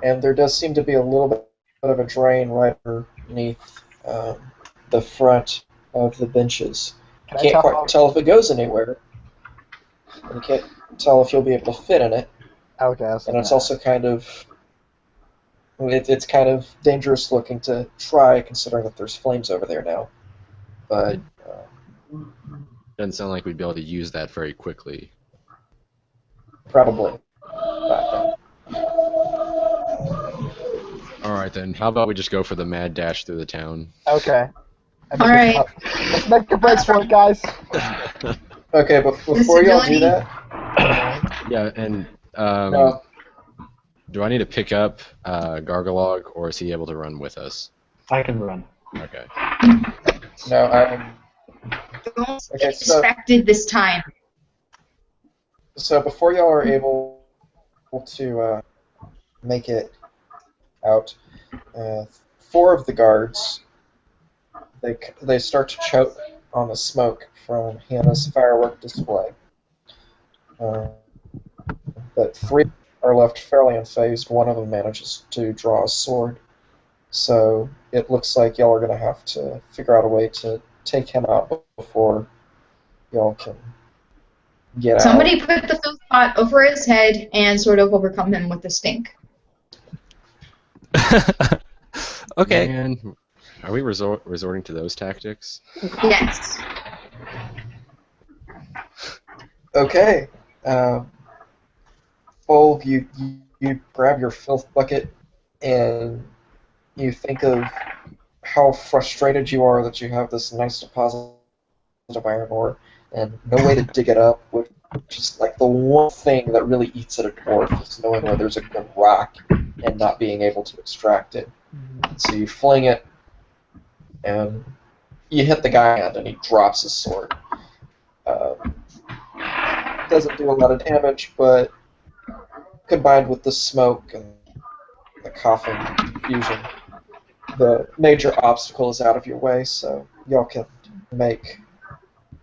S3: and there does seem to be a little bit of a drain right underneath the front of the benches.
S2: Can
S3: You
S2: I
S3: can't
S2: tell?
S3: quite tell if it goes anywhere, and you can't tell if you'll be able to fit in it.
S2: Okay.
S3: And it's also kind of it's kind of dangerous looking to try, considering that there's flames over there now. But
S4: Doesn't sound like we'd be able to use that very quickly.
S3: probably.
S4: All right then. How about we just go for the mad dash through the town?
S2: Okay.
S1: All right.
S2: Let's make a break for it, guys.
S3: Okay, but before y'all do
S1: Disability?
S3: that,
S4: Yeah, and
S3: no,
S4: do I need to pick up Gargalog, or is he able to run with us?
S5: I can run.
S4: Okay.
S3: no,
S1: Don't
S3: Okay,
S1: get
S3: so-
S1: distracted this time.
S3: So before y'all are able to make it out, 4 of the guards they start to choke on the smoke from Hannah's firework display. But 3 are left fairly unfazed. One of them manages to draw a sword. So it looks like y'all are going to have to figure out a way to take him out before y'all can get out.
S1: Somebody put the filth pot over his head and sort of overcome him with the stink.
S6: Okay.
S4: Man, are we resorting to those tactics?
S1: Yes.
S3: Okay. Olg, you grab your filth bucket and you think of how frustrated you are that you have this nice deposit of iron ore and no way to dig it up, which is like the one thing that really eats at a dwarf is knowing where there's a good rock and not being able to extract it. So you fling it and you hit the guy and he drops his sword. Doesn't do a lot of damage, but combined with the smoke and the coughing confusion, the major obstacle is out of your way, so y'all can make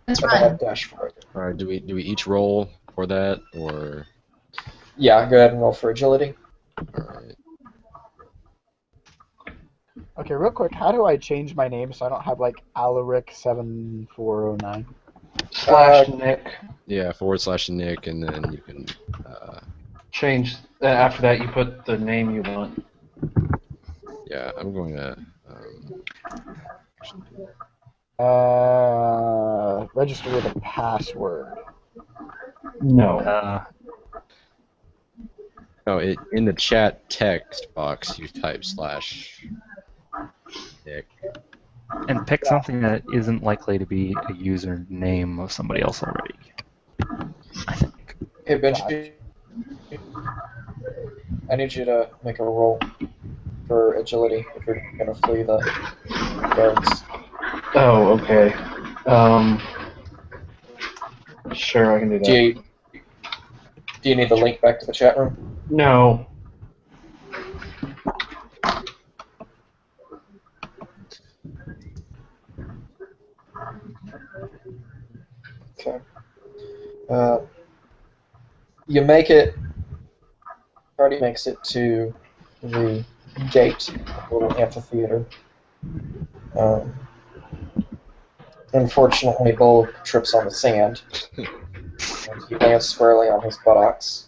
S1: Let's
S3: a
S1: run.
S3: mad dash for it.
S4: All right. Do we each roll for that, or?
S3: Yeah, go ahead and roll for agility.
S4: All right.
S2: Okay, real quick, how do I change my name so I don't have like Alaric7409?
S5: Slash Nick.
S4: Yeah, / Nick, and then you can.
S5: Change. After that, you put the name you want.
S4: Yeah, I'm going to.
S2: Register with a password.
S5: No.
S4: Oh, in the chat text box, you type / Nick.
S6: And pick something that isn't likely to be a username of somebody else already. I think.
S3: Hey, Benji, I need you to make a roll for agility if you're going to flee the guards.
S7: Oh, okay. Sure, I can do
S3: Do
S7: that.
S3: you need the link back to the chat room?
S7: No.
S3: Okay. You make it. Party makes it to the gate, the little amphitheater. Um, Unfortunately, Bull trips on the sand, and he lands squarely on his buttocks.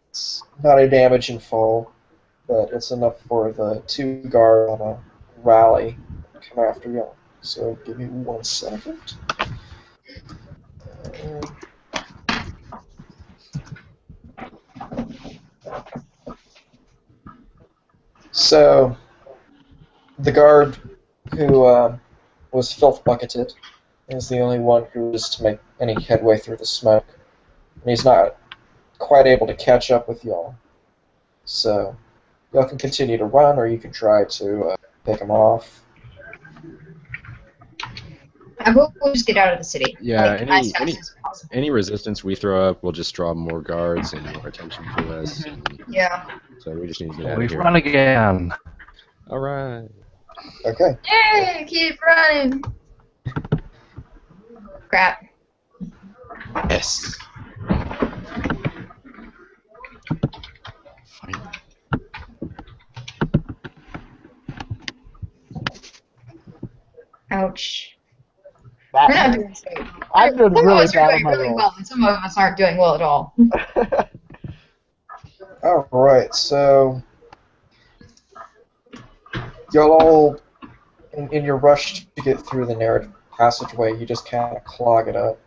S3: It's not a damaging fall, but it's enough for the 2 guards on a rally and come after you. So give me 1 second. So the guard who was filth bucketed is the only one who is to make any headway through the smoke, and he's not quite able to catch up with y'all. So y'all can continue to run, or you can try to pick him off.
S1: I hope we'll just get out of the city.
S4: Yeah,
S1: Like, as fast as possible.
S4: any resistance we throw up will just draw more guards and more attention to us. And
S1: Yeah.
S4: so we just need to get out of
S6: We've
S4: here.
S6: run again.
S4: All right.
S3: Okay.
S1: Yay! Keep running. Crap.
S4: Yes. Fine.
S1: Ouch. We're not doing so.
S2: I'm doing
S1: Some of
S2: really
S1: us are
S2: bad on
S1: doing
S2: my
S1: really
S2: rolls.
S1: well, and some of us aren't doing well at all.
S3: All right. So y'all all, in your rush to get through the narrow passageway, you just kind of clog it up.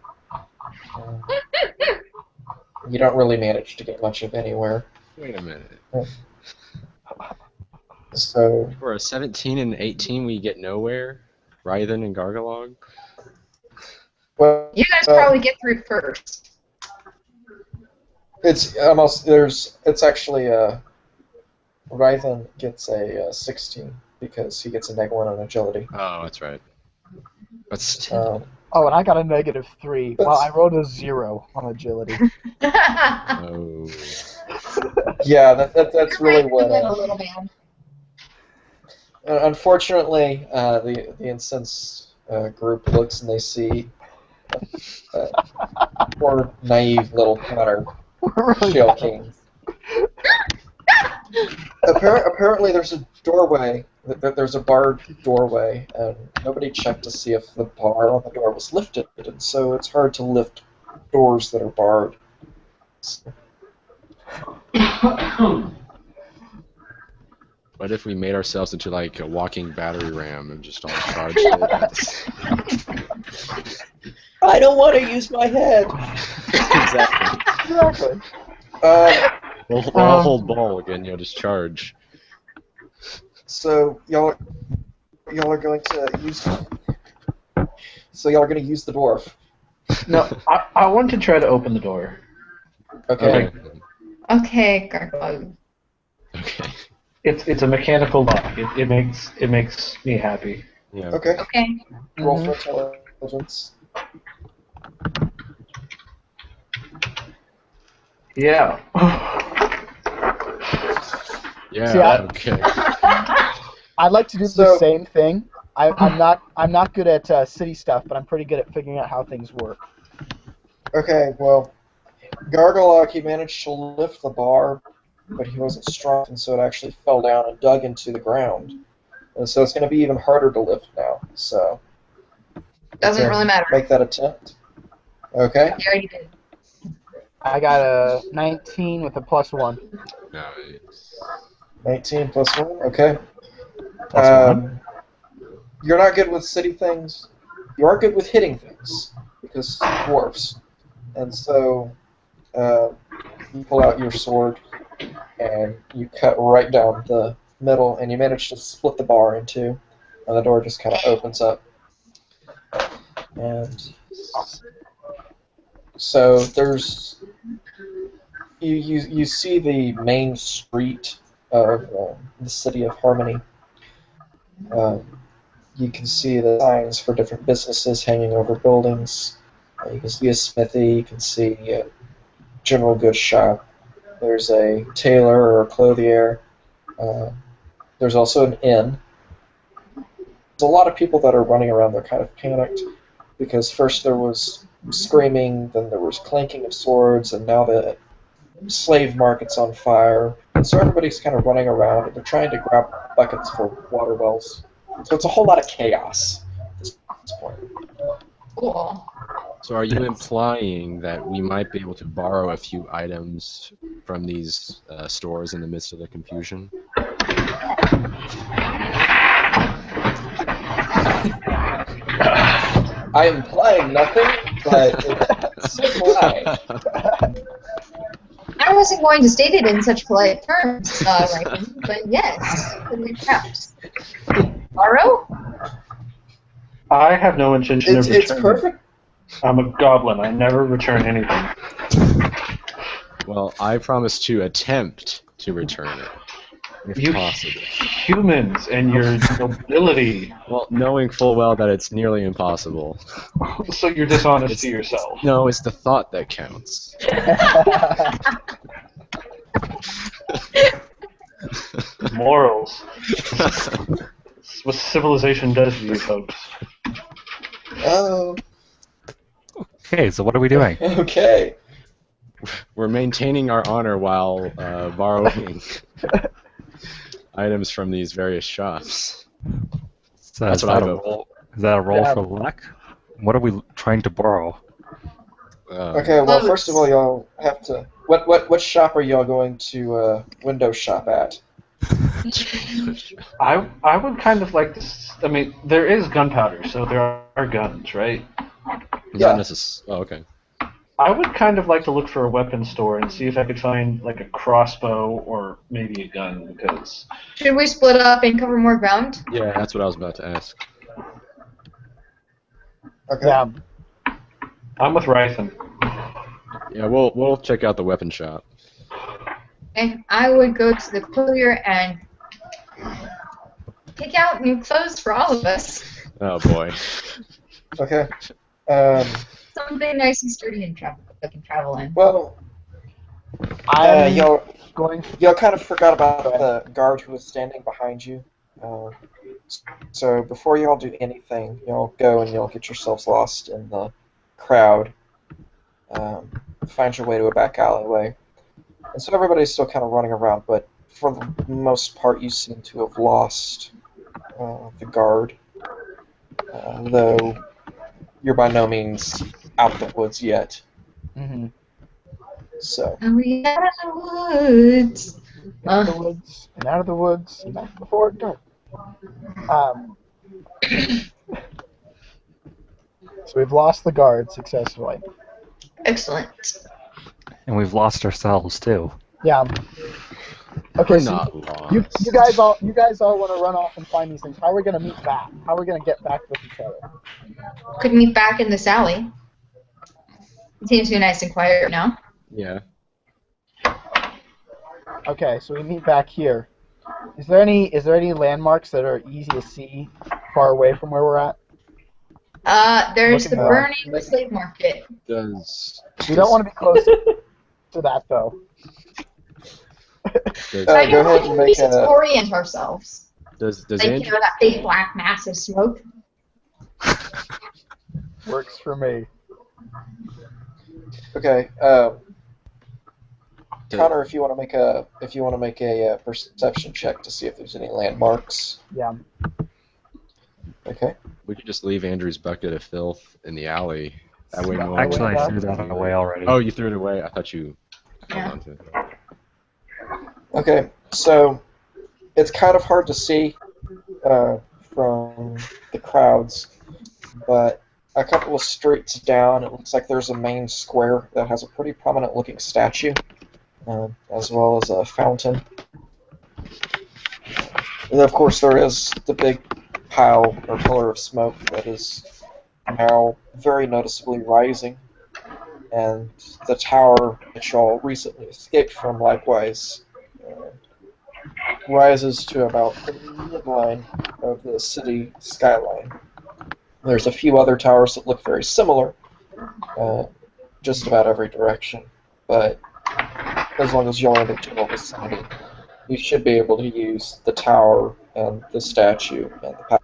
S3: You don't really manage to get much of anywhere.
S4: Wait a minute.
S3: So
S4: For a 17 and 18, we get nowhere. Rythan and Gargalog.
S3: well,
S1: You guys probably get through first.
S3: it's actually Rythan gets a 16 because he gets a -1 on agility.
S4: Oh, that's right. But still.
S2: Oh, and I got a -3. Well, I rolled a 0 on agility.
S4: Oh.
S3: Yeah, that's really
S1: Right
S3: what.
S1: in the middle, little man.
S3: Unfortunately, the incensed group looks and they see poor naive little Connor
S2: We're really
S3: Shell
S2: bad.
S3: King. Apparently, there's a doorway. There's a barred doorway, and nobody checked to see if the bar on the door was lifted, and so it's hard to lift doors that are barred.
S4: What if we made ourselves into like a walking battery ram and just all charged it?
S3: I don't want to use my head.
S4: Exactly.
S2: Exactly.
S4: We'll all hold ball again, just charge.
S3: So y'all are going to use. So y'all are going to use the dwarf.
S7: No, I want to try to open the door.
S3: Okay.
S1: Okay, Gargoyle.
S4: Okay.
S7: It's a mechanical lock. It makes me happy.
S4: Yeah.
S3: Okay.
S1: Okay.
S3: Roll for intelligence.
S7: Yeah.
S4: Yeah.
S2: See,
S4: Okay.
S2: I'd like to do
S3: So-
S2: the same thing. I'm not good at city stuff, but I'm pretty good at figuring out how things work.
S3: Okay. Well, Gargalog, he managed to lift the bar, but he wasn't strong, and so it actually fell down and dug into the ground. And so it's going to be even harder to lift now. So
S1: Doesn't
S3: okay,
S1: really matter.
S3: make that attempt. Okay.
S1: You already did.
S2: I got a 19 with a +1.
S4: Nice.
S3: 19 plus 1. Okay.
S6: +1?
S3: You're not good with city things. You are good with hitting things because dwarfs. And so you pull out your sword and you cut right down the middle, and you manage to split the bar in two, and the door just kind of opens up. And So there's you see the main street of the city of Harmony. Uh, you can see the signs for different businesses hanging over buildings. You can see a smithy. You can see a general goods shop. There's a tailor or a clothier. Uh, there's also an inn. There's a lot of people that are running around. They're kind of panicked because first there was screaming, then there was clanking of swords, and now the slave market's on fire. And so everybody's kind of running around, and they're trying to grab buckets for water wells. So it's a whole lot of chaos at this point.
S1: Cool.
S4: So are you implying that we might be able to borrow a few items from these stores in the midst of the confusion?
S3: I am implying nothing, but it's implied.
S1: I wasn't going to state it in such polite terms, Raven, but yes, perhaps. Borrow?
S7: I have no intention of
S3: It's
S7: returning.
S3: perfect.
S7: I'm a goblin. I never return anything.
S4: Well, I promise to attempt to return it, if
S7: You
S4: possible.
S7: humans and your nobility.
S4: Well, knowing full well that it's nearly impossible.
S7: So you're dishonest to yourself.
S4: No, it's the thought that counts.
S7: Morals. It's what civilization does to you folks.
S3: Oh,
S6: Okay, so what are we doing?
S3: okay.
S4: We're maintaining our honor while borrowing items from these various shops.
S6: So
S4: That's
S6: is
S4: what I
S6: that a
S4: vote.
S6: roll? Is that a roll
S2: Yeah.
S6: for luck? What are we trying to borrow?
S3: Okay, well, first of all, y'all have to. What shop are y'all going to window shop at?
S7: I would kind of like to. I mean, there is gunpowder, so there are guns, right?
S3: Yeah.
S4: Oh, okay.
S7: I would kind of like to look for a weapon store and see if I could find like a crossbow or maybe a gun, because
S1: Should we split up and cover more ground?
S4: Yeah, that's what I was about to ask.
S3: Okay.
S2: Yeah.
S7: I'm with Rythan.
S4: Yeah, we'll check out the weapon shop.
S1: And I would go to the courier and pick out new clothes for all of us.
S4: Oh boy.
S3: Okay.
S1: Something nice and sturdy and that can travel in.
S3: Well,
S2: I'm
S3: y'all
S2: going.
S3: kind of forgot about the guard who was standing behind you. So before y'all do anything, y'all go and y'all get yourselves lost in the crowd. Find your way to a back alleyway. And so everybody's still kind of running around, but for the most part, you seem to have lost the guard. Though you're by no means out of the woods yet.
S2: Mm-hmm.
S3: So.
S1: Are we out of the woods?
S2: Out of the woods, and out of the woods, and back before dark. So we've lost the guard successfully.
S1: Excellent.
S6: And we've lost ourselves too.
S2: Yeah. Okay,
S4: We're
S2: so
S4: not lost.
S2: you guys all want to run off and find these things. How are we gonna meet back? How are we gonna get back with each other?
S1: Could meet back in this alley. It seems to be nice and quiet right now.
S4: Yeah.
S2: Okay, so we meet back here. Is there any landmarks that are easy to see far away from where we're at?
S1: There's the
S2: Looking for-
S1: burning slave market.
S2: We don't want to be close to that though.
S1: I
S3: Go
S1: don't
S3: ahead
S1: think
S3: and
S1: we
S3: make
S1: should
S3: a.
S1: orient ourselves.
S4: Does
S1: Like, you
S4: Andrew
S1: know, that big black mass of smoke.
S2: Works for me.
S3: Okay. Connor, if you want to make a perception check to see if there's any landmarks.
S2: Yeah.
S3: Okay.
S4: we could just leave Andrew's bucket of filth in the alley? That way no one
S6: Actually,
S4: would-
S6: I threw that away already.
S4: Oh, you threw it away? I thought you held
S1: Yeah.
S4: on to it.
S3: Okay. So it's kind of hard to see from the crowds, but a couple of streets down, it looks like there's a main square that has a pretty prominent-looking statue, as well as a fountain. And of course, there is the big pile or pillar of smoke that is now very noticeably rising. and the tower that y'all recently escaped from likewise rises to about the midline of the city skyline. There's a few other towers that look very similar, just about every direction, but as long as you're in the general vicinity, you should be able to use the tower and the statue and the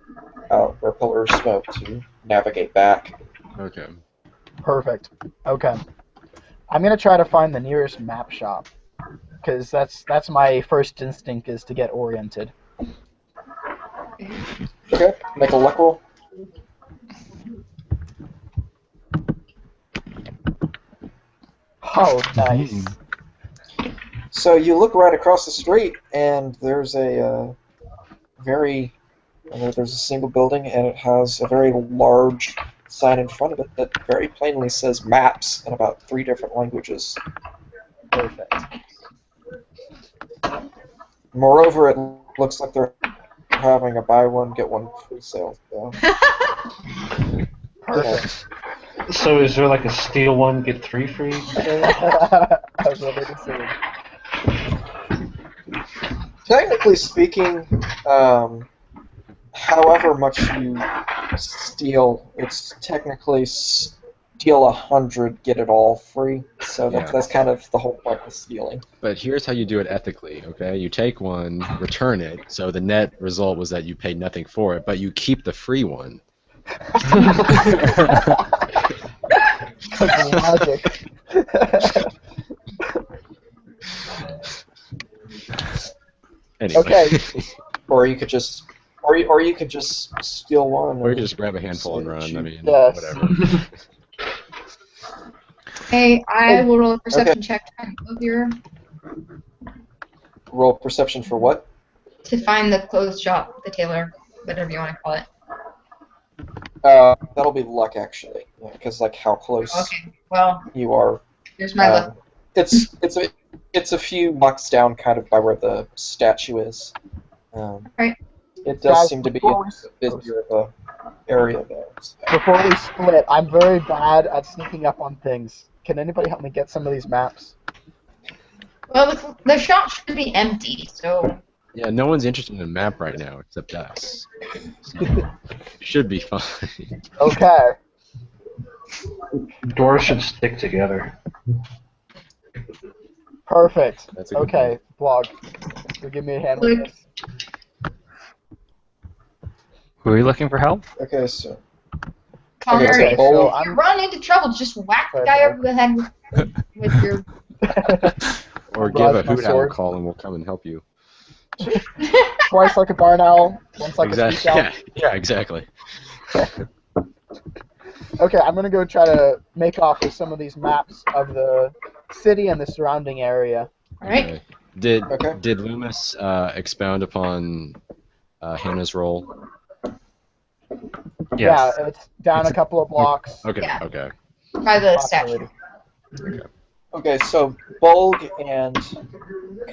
S3: or pillar of smoke to navigate back.
S4: Okay.
S2: Perfect. Okay. I'm gonna try to find the nearest map shop, because that's my first instinct is to get oriented.
S3: Okay, make a luck roll.
S2: Oh, nice.
S3: So you look right across the street, and there's a there's a single building, and it has a very large sign in front of it that very plainly says maps in about 3 different languages.
S2: Perfect.
S3: Moreover, it looks like they're having a buy one get one free sale. So.
S2: Perfect.
S7: So is there like a steal one get 3 free?
S2: I was ready to see.
S3: Technically speaking, however much you steal, it's technically steal 100, get it all free. So that's kind of the whole point of stealing.
S4: But here's how you do it ethically, okay? You take one, return it, so the net result was that you paid nothing for it, but you keep the free one.
S2: Logic.
S4: Anyway.
S2: Okay.
S3: Or you could just steal one.
S4: Or you can just grab a handful and run. I mean,
S2: Yes.
S4: whatever.
S1: Hey, I will roll a perception check to find the here
S3: Roll perception for what?
S1: to find the clothes shop, the tailor, whatever you want to call it.
S3: That'll be luck actually, because like how close
S1: Okay, well,
S3: you are.
S1: here's my luck.
S3: It's a few blocks down, kind of by where the statue is.
S1: Right.
S3: It does
S2: Guys,
S3: seem to be
S2: before
S3: a bit busier of a area there. So.
S2: Before we split, I'm very bad at sneaking up on things. Can anybody help me get some of these maps?
S1: Well, the shop should be empty, so...
S4: Yeah, no one's interested in a map right now except us. So, should be fine.
S2: Okay.
S7: Doors should stick together.
S2: Perfect.
S4: That's a good
S2: Okay, blog. So give me a hand with this.
S6: Who are you looking for help?
S3: Okay, so
S1: Connor,
S3: Okay,
S1: if
S3: so
S1: you run into trouble, just whack the guy over the head with your...
S4: Or give a
S2: Broaden my
S4: hoot owl
S2: sword.
S4: call and we'll come and help you.
S2: Twice like a barn owl, once like a
S4: Exactly.
S2: speak owl.
S4: Yeah, exactly.
S2: Okay, I'm gonna go try to make off with some of these maps of the city and the surrounding area.
S1: Alright.
S3: Okay.
S4: Did Loomis expound upon Hannah's role?
S6: Yes.
S2: Yeah, it's down a couple of blocks.
S4: Okay,
S1: Yeah.
S4: okay.
S1: By the statue.
S3: Okay, so Bolg and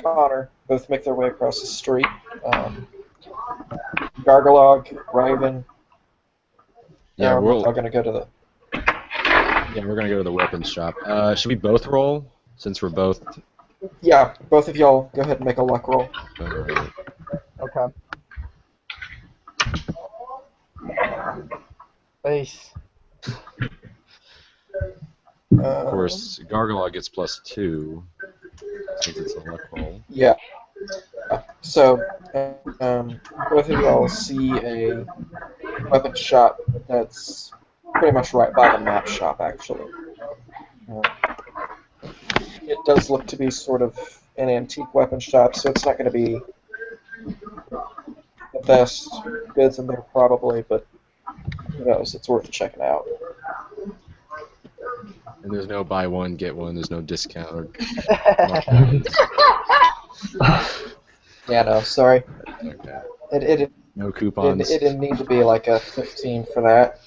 S3: Connor both make their way across the street. Gargalog, Raven,
S4: Yeah,
S3: are going to go to the...
S4: we're gonna go to the weapons shop. Should we both roll since we're both?
S3: Yeah, both of y'all go ahead and make a luck roll.
S4: Alright.
S2: Okay. Ace.
S4: Of course, Gargalog gets +2 since it's a luck roll.
S3: Yeah. So, both of y'all see a weapon shop that's pretty much right by the map shop, actually. It does look to be sort of an antique weapon shop, so it's not going to be the best goods in there, probably, but who knows, it's worth checking out.
S4: And there's no buy one get one. There's no discount.
S3: Yeah, no, sorry.
S4: Okay.
S3: It
S4: No coupons.
S3: didn't need to be like a 15 for that.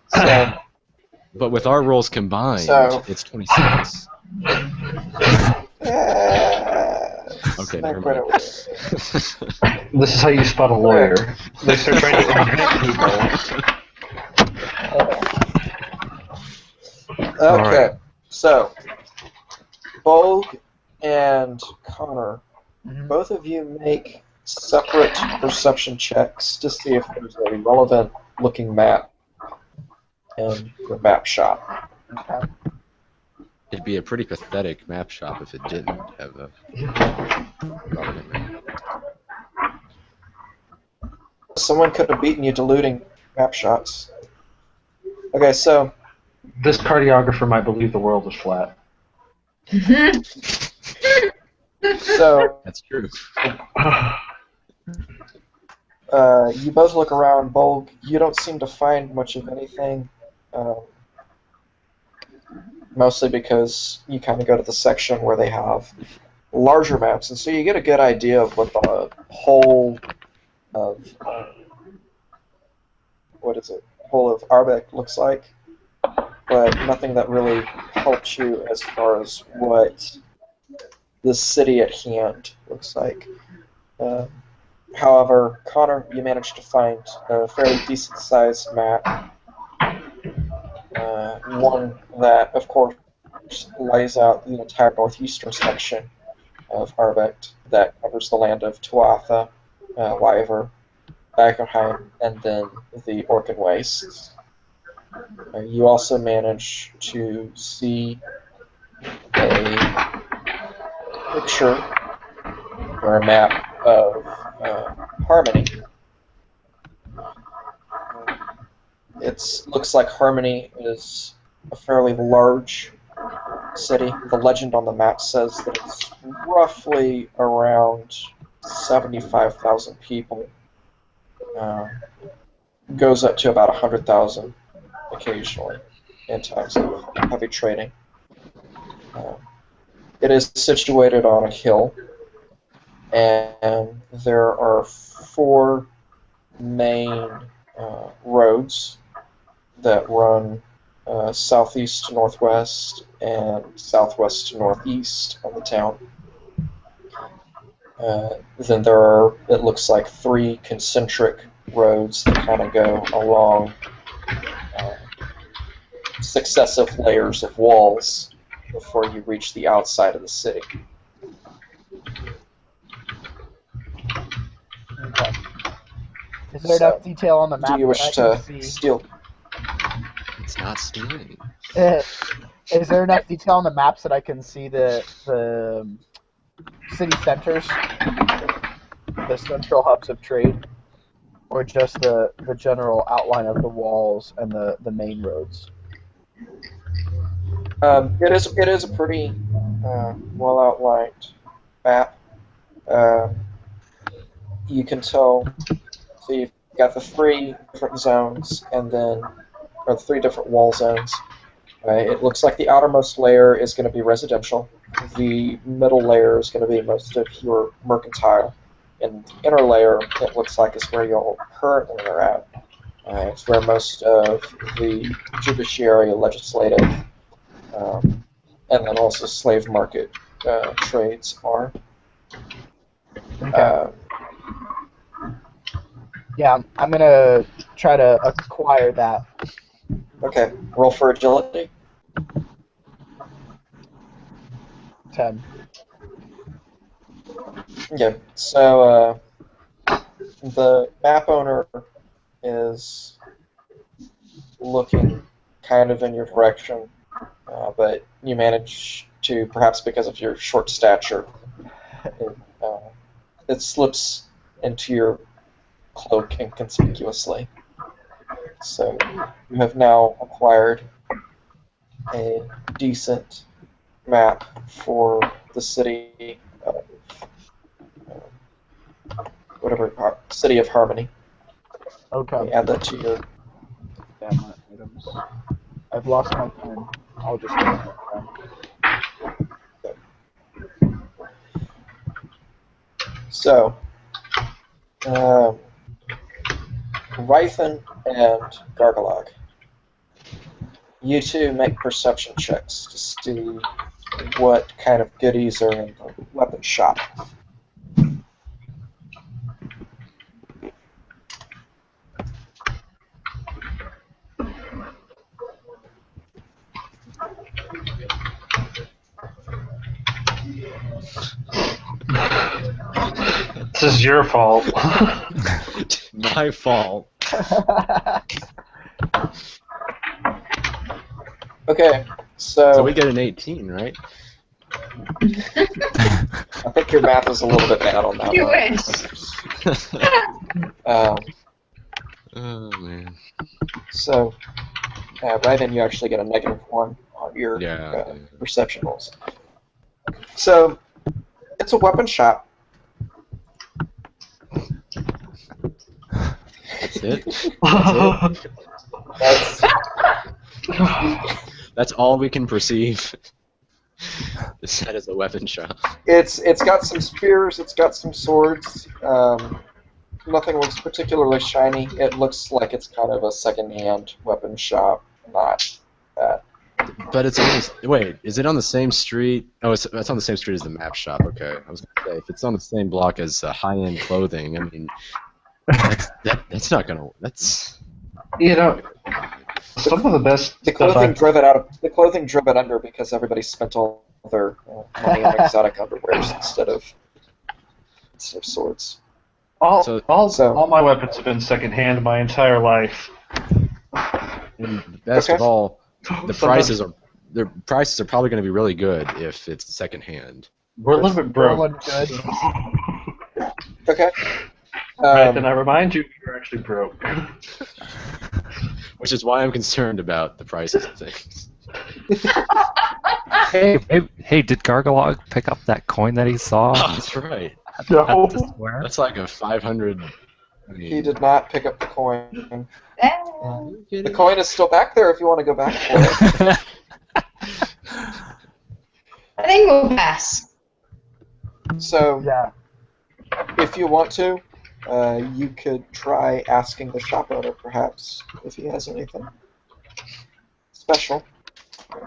S3: So,
S4: But with our rolls combined,
S3: So-
S4: it's 26. Okay,
S3: not
S4: never
S3: quite
S4: mind.
S3: over there.
S7: This is how you spot a lawyer. They start trying to indict people.
S3: Okay, so Bolg and Connor,
S2: Mhm.
S3: both of you make separate perception checks to see if there's a relevant looking map in your map shop.
S2: Okay.
S4: It'd be a pretty pathetic map shop if it didn't have a relevant map.
S3: Someone could have beaten you diluting map shots. Okay, so
S7: This cartographer might believe the world is flat.
S3: so
S4: That's true.
S3: you both look around. Bolg, you don't seem to find much of anything. Mostly because you kind of go to the section where they have larger maps, and so you get a good idea of what the whole of whole of Arbecht looks like, but nothing that really helps you as far as what the city at hand looks like. Uh, However, Connor, you managed to find a fairly decent-sized map, one that, of course, lays out the entire northeastern section of Arbecht that covers the land of Tuatha, Wyver, Beckerheim, and then the Orkin Wastes. You also manage to see a picture or a map of Harmony. It looks like Harmony is a fairly large city. The legend on the map says that it's roughly around 75,000 people. Goes up to about 100,000 occasionally in times of heavy trading. It is situated on a hill, and there are 4 main roads that run southeast to northwest and southwest to northeast of the town. Then there are, it looks like, 3 concentric roads that kind of go along successive layers of walls before you reach the outside of the city.
S2: Okay. Is there enough detail on the
S3: Do
S2: map
S3: you
S2: that
S3: wish
S2: I can
S3: to
S2: see?
S3: steal?
S4: It's not stealing.
S2: Is there enough detail on the maps that I can see the city centers, the central hubs of trade, or just the general outline of the walls and the main roads?
S3: It is a pretty well outlined map. You can tell. So you've got the 3 different zones, and then or the 3 different wall zones. It looks like the outermost layer is going to be residential. The middle layer is going to be most of your mercantile, and the inner layer, it looks like, is where you currently are at. It's where most of the judiciary, legislative, and then also slave market trades are.
S2: Okay. Yeah, I'm gonna try to acquire that.
S3: Okay, roll for agility.
S2: 10.
S3: Yeah, so the map owner is looking kind of in your direction, but you manage to, perhaps because of your short stature, it slips into your cloak inconspicuously. So you have now acquired a decent map for the city of city of Harmony.
S2: Okay.
S3: Add that to your.
S2: Damn my items. I've lost my pen. I'll just get it then.
S3: So, Rythan and Gargalag, you two make perception checks to see what kind of goodies are in the weapon shop.
S7: This is your fault.
S4: My fault.
S3: Okay,
S4: So
S3: so
S4: we get an 18, right?
S3: I think your math is a little bit bad on that
S1: You
S3: one.
S1: wish.
S4: Oh man.
S3: So, right then you actually get a -1 on your
S4: Yeah.
S3: perception rolls. So, it's a weapon shop.
S4: That's it.
S3: That's
S4: That's all we can perceive. The set is a weapon shop.
S3: it's got some spears. It's got some swords. Nothing looks particularly shiny. It looks like it's kind of a second-hand weapon shop, not that.
S4: But it's on the, wait, is it on the same street? Oh, it's on the same street as the map shop. Okay, I was gonna say if it's on the same block as high-end clothing, I mean, that's not gonna. That's
S7: You know, some of the best
S3: The
S7: stuff
S3: clothing
S7: I've
S3: drove it under because everybody spent all their money on exotic underwears instead of swords.
S7: all,
S4: So-
S7: all my weapons have been secondhand my entire life.
S4: and the best
S3: Okay.
S4: of all. The
S7: Sometimes
S4: prices are probably going to be really good if it's secondhand.
S7: we're a little bit broke.
S2: Rolling good.
S3: Okay.
S7: Right, then I remind you, you're actually broke.
S4: Which is why I'm concerned about the prices of things.
S6: Hey, did Gargalog pick up that coin that he saw?
S4: Oh, that's right.
S6: at the square?
S4: That's like a 500. I mean,
S3: He did not pick up the coin.
S1: Oh.
S3: The coin is still back there if you want to go back for it.
S1: I think we'll pass.
S3: So,
S2: Yeah.
S3: if you want to, you could try asking the shop owner, perhaps, if he has anything special.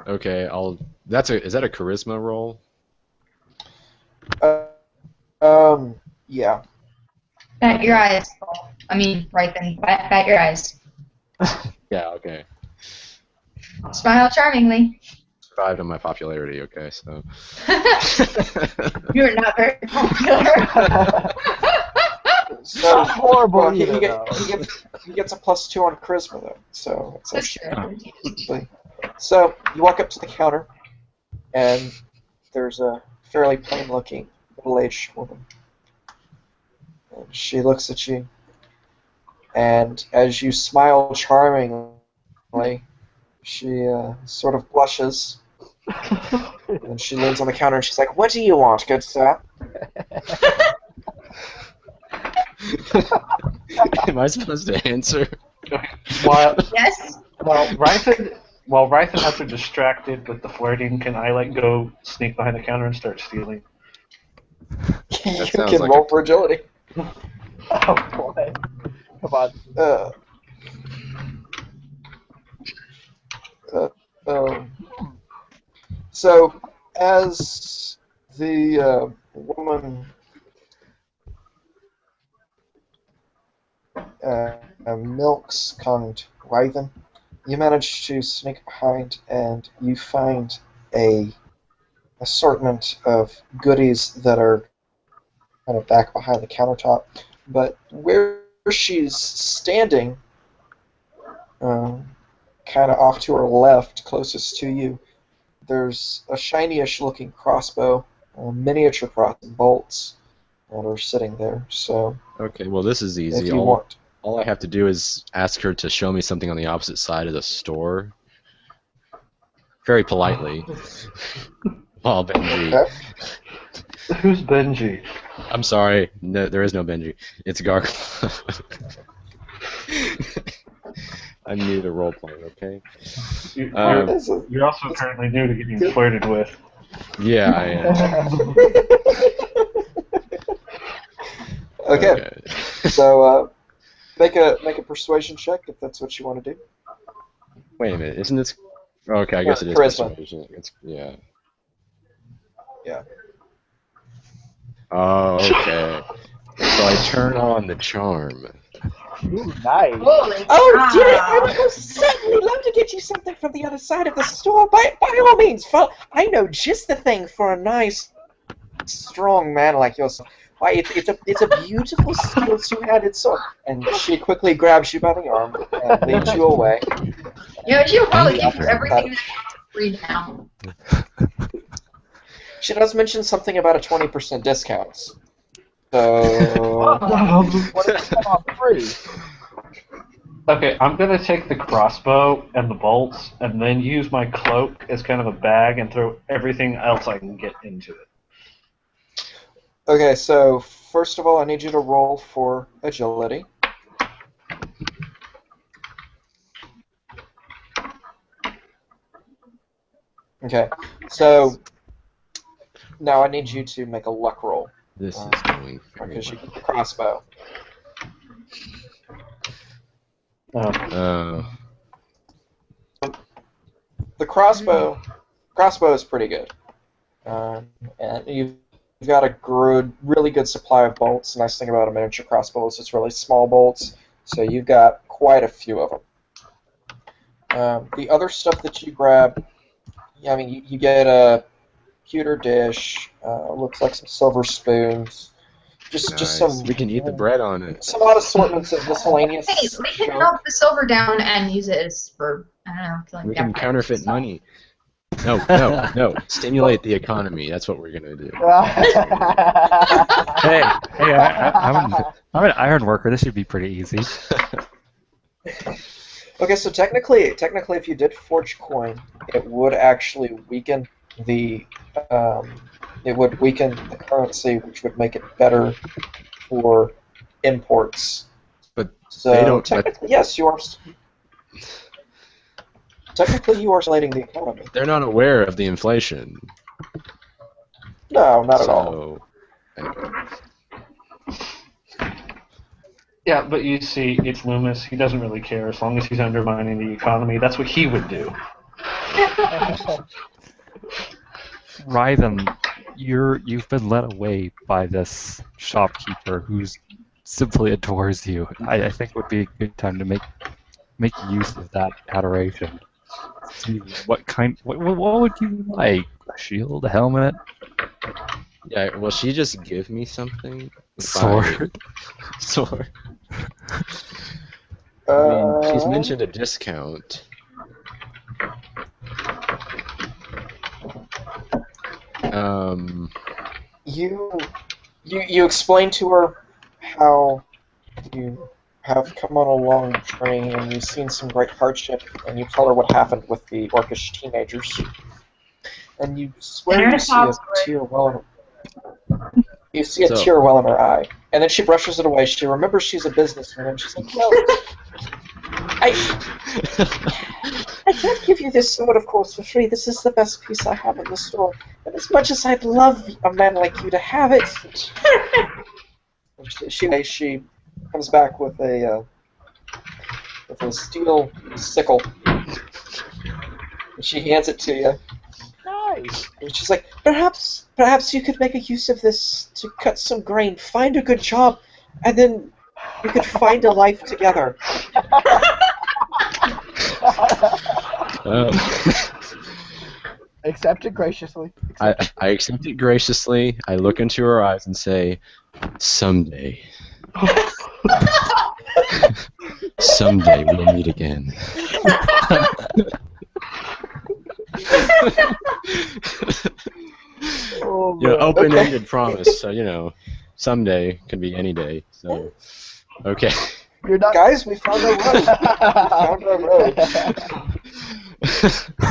S4: Okay, is that a charisma roll?
S3: Yeah.
S1: Bat your eyes. I mean, right then. Bat your eyes.
S4: Yeah, okay.
S1: Smile charmingly.
S4: Survived on my popularity, okay, so.
S1: You are not very popular.
S3: So,
S2: Not horrible
S3: well,
S2: either, though.
S3: he gets a +2 on charisma, though. So, it's
S1: That's true.
S3: So, you walk up to the counter, and there's a fairly plain-looking middle-aged woman. And she looks at you, and as you smile charmingly, she sort of blushes, and she leans on the counter, and she's like, "What do you want, good sir?"
S4: Am I supposed to answer?
S7: While
S1: Yes.
S7: Rythan has her distracted with the flirting, can I go sneak behind the counter and start stealing?
S3: You
S4: sounds
S3: can
S4: like
S3: roll
S4: a-
S3: for agility.
S2: Oh boy. Come on.
S3: So, as the woman milks Konged Rythan, you manage to sneak behind and you find a assortment of goodies that are kind of back behind the countertop. But where she's standing, kind of off to her left, closest to you, there's a shiny-ish looking crossbow, miniature crossbow bolts that are sitting there. So
S4: Okay, well this is
S3: if
S4: easy.
S3: you want,
S4: All I have to do is ask her to show me something on the opposite side of the store. Very politely. Oh, Benji.
S3: okay.
S7: Who's Benji?
S4: I'm sorry. No, there is no Benji. It's Garg. I'm new to role playing, okay?
S7: You-
S4: Um,
S3: This is-
S7: You're also currently new to getting flirted with.
S4: Yeah, I am.
S3: Okay. So make a persuasion check if that's what you want to do.
S4: Wait a minute, isn't this? Okay, I guess it is
S3: Charisma.
S4: persuasion. Yeah.
S3: Yeah.
S4: Oh, okay. So I turn on the charm.
S2: Ooh, nice.
S1: Holy
S8: Oh, dear,
S1: cow.
S8: I would most certainly love to get you something from the other side of the store. By all means, I know just the thing for a nice, strong man like yourself.
S3: Why, it's a beautiful steel two-handed sword. And she quickly grabs you by the arm and leads you away.
S1: You know, she'll probably
S6: Thank
S1: give
S6: you
S1: you
S6: very
S1: everything that you want free now.
S3: She does mention something about a 20% discount. So
S2: What is that on free?
S7: Okay, I'm gonna take the crossbow and the bolts, and then use my cloak as kind of a bag and throw everything else I can get into it.
S3: okay, so first of all, I need you to roll for agility. Okay, so now I need you to make a luck roll.
S4: This is going very
S3: Because you
S4: well.
S3: crossbow.
S7: Oh.
S3: The crossbow is pretty good. And you've got a really good supply of bolts. The nice thing about a miniature crossbow is it's really small bolts, so you've got quite a few of them. The other stuff that you grab, I mean, you get a pewter dish, looks like some silver spoons, just
S4: Nice.
S3: some.
S4: We can eat the bread on it.
S3: Some odd assortments of miscellaneous.
S1: Hey, we can
S3: junk.
S1: melt the silver down and use it as for, I don't know, killing
S4: We can
S1: vampires.
S4: counterfeit money. No. Stimulate the economy. That's what we're gonna do.
S6: Hey, I'm an iron worker. This should be pretty easy.
S3: Okay, so technically, if you did forge coin, it would actually weaken the currency, which would make it better for imports.
S4: But
S3: So
S4: they don't.
S3: technically, yes, you are. Technically, you are stimulating the economy.
S4: They're not aware of the inflation.
S3: No, not at all.
S4: Anyway.
S7: Yeah, but you see, it's Loomis. He doesn't really care as long as he's undermining the economy. That's what he would do.
S6: Rythan, you've been led away by this shopkeeper who's simply adores you. I think it would be a good time to make use of that adoration. See what would you like? A shield, a helmet,
S4: Yeah. Will she just give me something?
S6: sword?
S4: Sword. I mean, she's mentioned a discount.
S3: You explain to her how you have come on a long journey and you've seen some great hardship, and you tell her what happened with the orcish teenagers. And you swear you see a tear well in her eye. And then she brushes it away. She remembers she's a businesswoman, and she's like, "No, I can't give you this sword, of course, for free. This is the best piece I have in the store. And as much as I'd love a man like you to have it..." She comes back with a steel sickle. And she hands it to you.
S2: Nice.
S3: And she's like, perhaps you could make a use of this to cut some grain, find a good job, and then you could find a life together.
S2: Accept it graciously.
S4: I accept it graciously. I look into her eyes and say, "Someday, someday we'll meet again."
S2: Oh,
S4: You know,
S2: man.
S4: open-ended promise. So someday can be any day. So, okay.
S2: You're not.
S3: Guys, we found our road.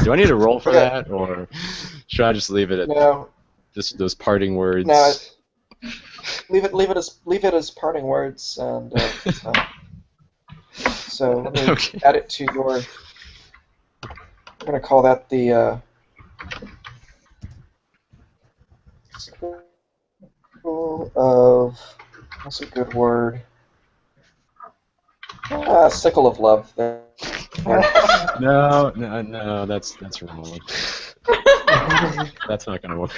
S4: Do I need to roll for that, or should I just leave it at
S3: No,
S4: just those parting words?
S3: no. Leave it as parting words, and so let me
S4: Okay.
S3: add it to your. I'm gonna call that the. Of what's a good word? Sickle of love. There.
S4: No, that's wrong. That's not gonna work.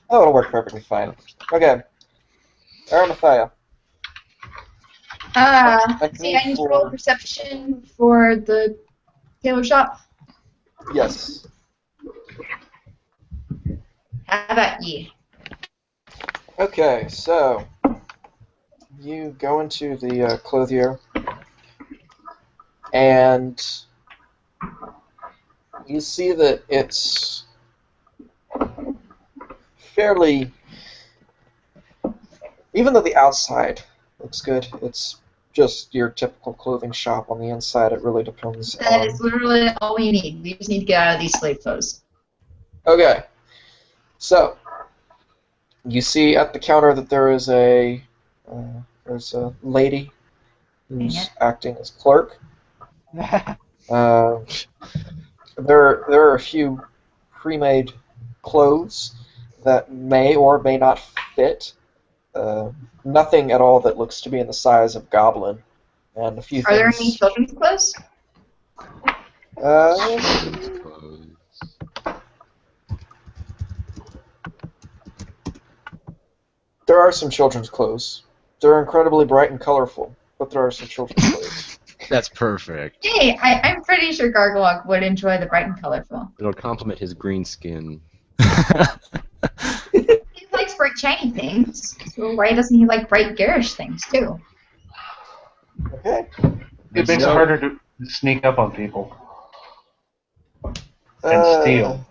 S3: Oh, it'll work perfectly fine. Okay. Arimathea.
S1: See, I need to roll perception for the tailor shop.
S3: Yes.
S1: How about you?
S3: Okay, so you go into the clothier, and you see that it's fairly. Even though the outside looks good, it's just your typical clothing shop. On the inside, it really depends
S1: That is
S3: on.
S1: literally all we need. We just need to get out of these slave clothes.
S3: Okay, so you see at the counter that there's a lady who's acting as clerk. Uh, there are a few pre-made clothes that may or may not fit. Nothing at all that looks to be in the size of Goblin, and a few
S1: Are there any
S3: things.
S1: children's clothes?
S3: There are some children's clothes. They're incredibly bright and colorful, but there are some children's clothes.
S4: That's perfect.
S1: Hey, I'm pretty sure Gargolog would enjoy the bright and colorful.
S4: It'll complement his green skin.
S1: He likes bright shiny things, so why doesn't he like bright garish things too?
S3: Okay.
S7: It makes it harder to sneak up on people and steal.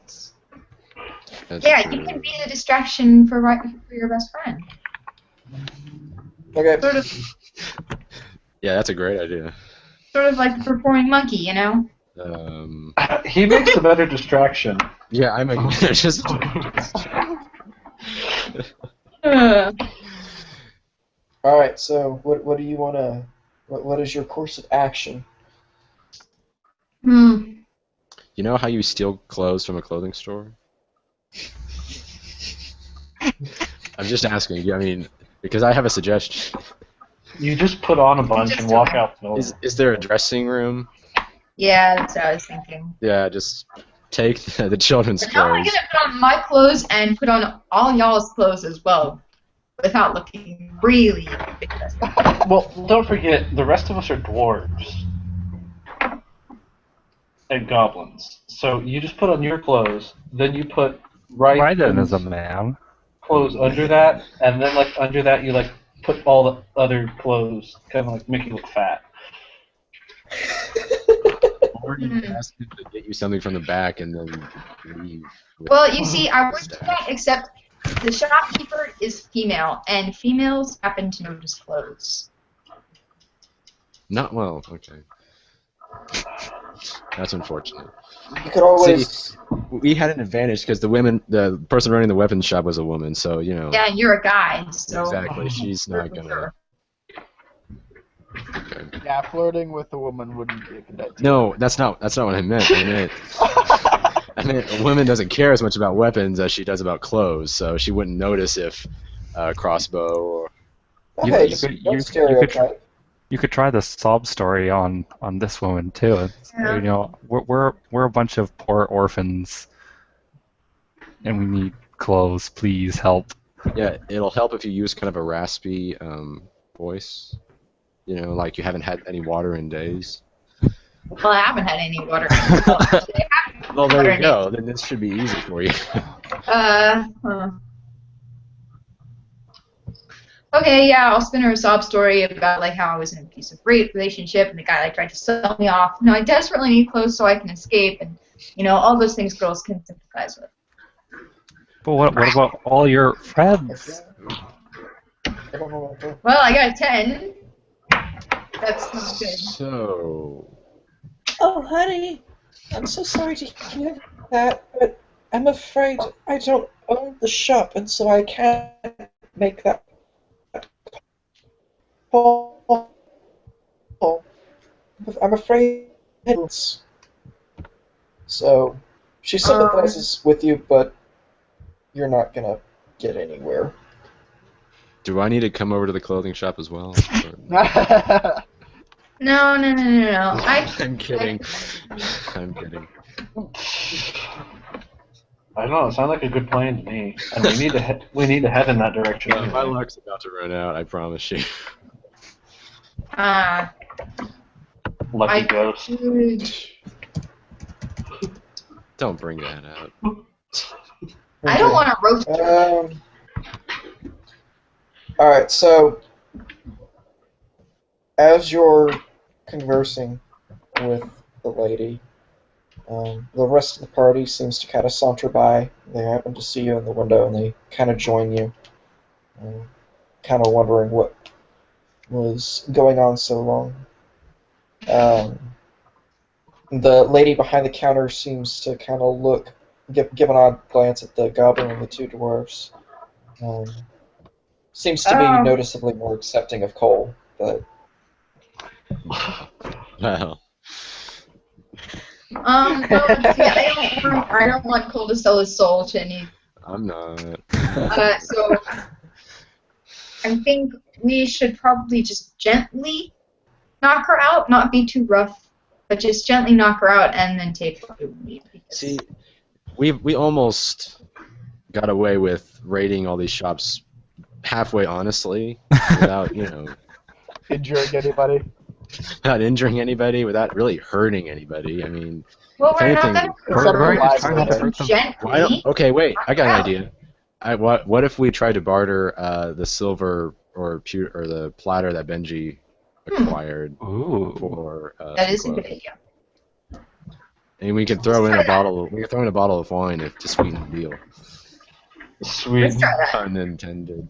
S4: That's
S1: Yeah,
S4: true.
S1: you can be the distraction for your best friend.
S3: Okay.
S4: Yeah, that's a great idea.
S1: Sort of like the performing monkey, you know?
S7: He makes a better distraction.
S4: Yeah, I make just.
S3: All right. So, what do you want to? What is your course of action?
S1: Hmm.
S4: You know how you steal clothes from a clothing store? I'm just asking. I mean, because I have a suggestion.
S7: You just put on a bunch and walk out the building.
S4: Is there a dressing room?
S1: Yeah, that's what I was thinking.
S4: Yeah, just take the children's
S1: But how am I
S4: clothes.
S1: gonna put on my clothes and put on all y'all's clothes as well, without looking really ridiculous?
S7: Well, don't forget, the rest of us are dwarves and goblins. So you just put on your clothes, then you put
S6: Raiden is a man.
S7: clothes under that, and then like under that you like put all the other clothes, kind of like make you look fat.
S4: Or you can ask him to get you something from the back and then leave.
S1: Well, you see, I would do that, except the shopkeeper is female, and females happen to notice clothes.
S4: Not well. Okay. That's unfortunate.
S3: You could always.
S4: See, we had an advantage because the person running the weapons shop was a woman, so you know.
S1: Yeah, and you're a guy, so...
S4: Exactly. She's not gonna. Okay.
S2: Yeah, flirting with a woman wouldn't be a good idea.
S4: No, that's not what I meant. I meant a woman doesn't care as much about weapons as she does about clothes, so she wouldn't notice if crossbow or.
S3: Okay,
S6: You could try the sob story on this woman too. It's,
S1: Yeah.
S6: You know, we're a bunch of poor orphans, and we need clothes. Please help.
S4: Yeah, it'll help if you use kind of a raspy voice. You know, like you haven't had any water in days.
S1: Well, I haven't had any water.
S4: Well, there you go. Then this should be easy for you.
S1: Okay, yeah, I'll spin her a sob story about like how I was in an abusive relationship and the guy like tried to sell me off. No, I desperately need clothes so I can escape, and you know all those things girls can sympathize with.
S6: But what about all your friends?
S1: Well, I got a 10. That's not good.
S4: So.
S8: Oh, honey, I'm so sorry to hear that, but I'm afraid I don't own the shop, and so I can't make that call.
S3: I'm afraid. So, she sympathizes with you, but you're not gonna get anywhere.
S4: Do I need to come over to the clothing shop as well?
S1: No.
S4: I'm kidding. I'm kidding.
S7: I don't know. It sounds like a good plan to me, and we need to head in that direction.
S4: Yeah, my luck's about to run out. I promise you.
S7: Lucky ghost.
S4: Don't bring that up.
S1: I don't want to roast
S3: All right. So as you're conversing with the lady, the rest of the party seems to kind of saunter by. They happen to see you in the window, and they kind of join you, kind of wondering what was going on so long. Um, the lady behind the counter seems to kind of give an odd glance at the goblin and the two dwarves. Seems to be
S1: Um,
S3: noticeably more accepting of Cole, but
S4: Well,
S1: well, let's see. I don't want Cole to sell his soul to any.
S4: I'm not.
S1: So I think we should probably just gently knock her out, not be too rough, but just gently knock her out and then take what we need.
S4: See, we almost got away with raiding all these shops halfway honestly, without
S2: Injuring anybody?
S4: without injuring anybody, without really hurting anybody. I mean,
S1: Well,
S4: if
S1: we're
S4: anything,
S1: not gonna
S2: Except
S1: hurt
S2: for
S1: her.
S2: lies,
S6: trying not to hurt them.
S4: why don't,
S1: Gently.
S4: okay, wait, I got an
S1: Knock her
S4: idea. What if we tried to barter the silver or the platter that Benji acquired
S6: Ooh.
S4: for
S1: That
S4: some
S1: is a good
S4: clothes?
S1: idea.
S4: And we can throw in a bottle. We can throw in a bottle of wine to sweeten the deal.
S7: Sweet.
S1: Let's try that.
S4: Unintended.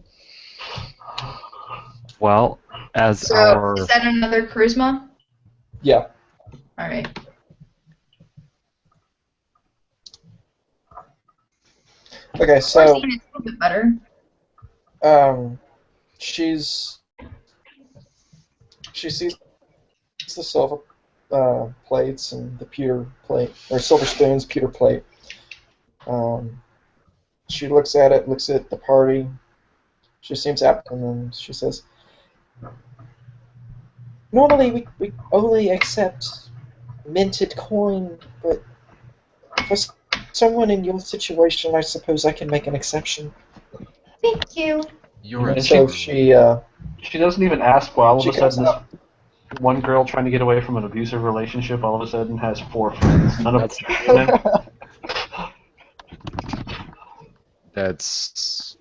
S6: Well, as
S1: So,
S6: our
S1: is that another charisma?
S3: yeah.
S1: All right.
S3: Okay, so
S1: Foreseen is a little bit better.
S3: she sees the silver plates and the pewter plate, or silver spoons, pewter plate. She looks at it, looks at the party. She seems happy, and then she says, "Normally we only accept minted coin, but for someone in your situation, I suppose I can make an exception."
S1: Thank you.
S4: You're a
S3: And so
S4: gentleman.
S7: She doesn't even ask why all of
S3: she
S7: a
S3: comes
S7: sudden this
S3: up.
S7: one girl trying to get away from an abusive relationship all of a sudden has 4 friends. None of
S4: That's-
S7: them.
S4: That's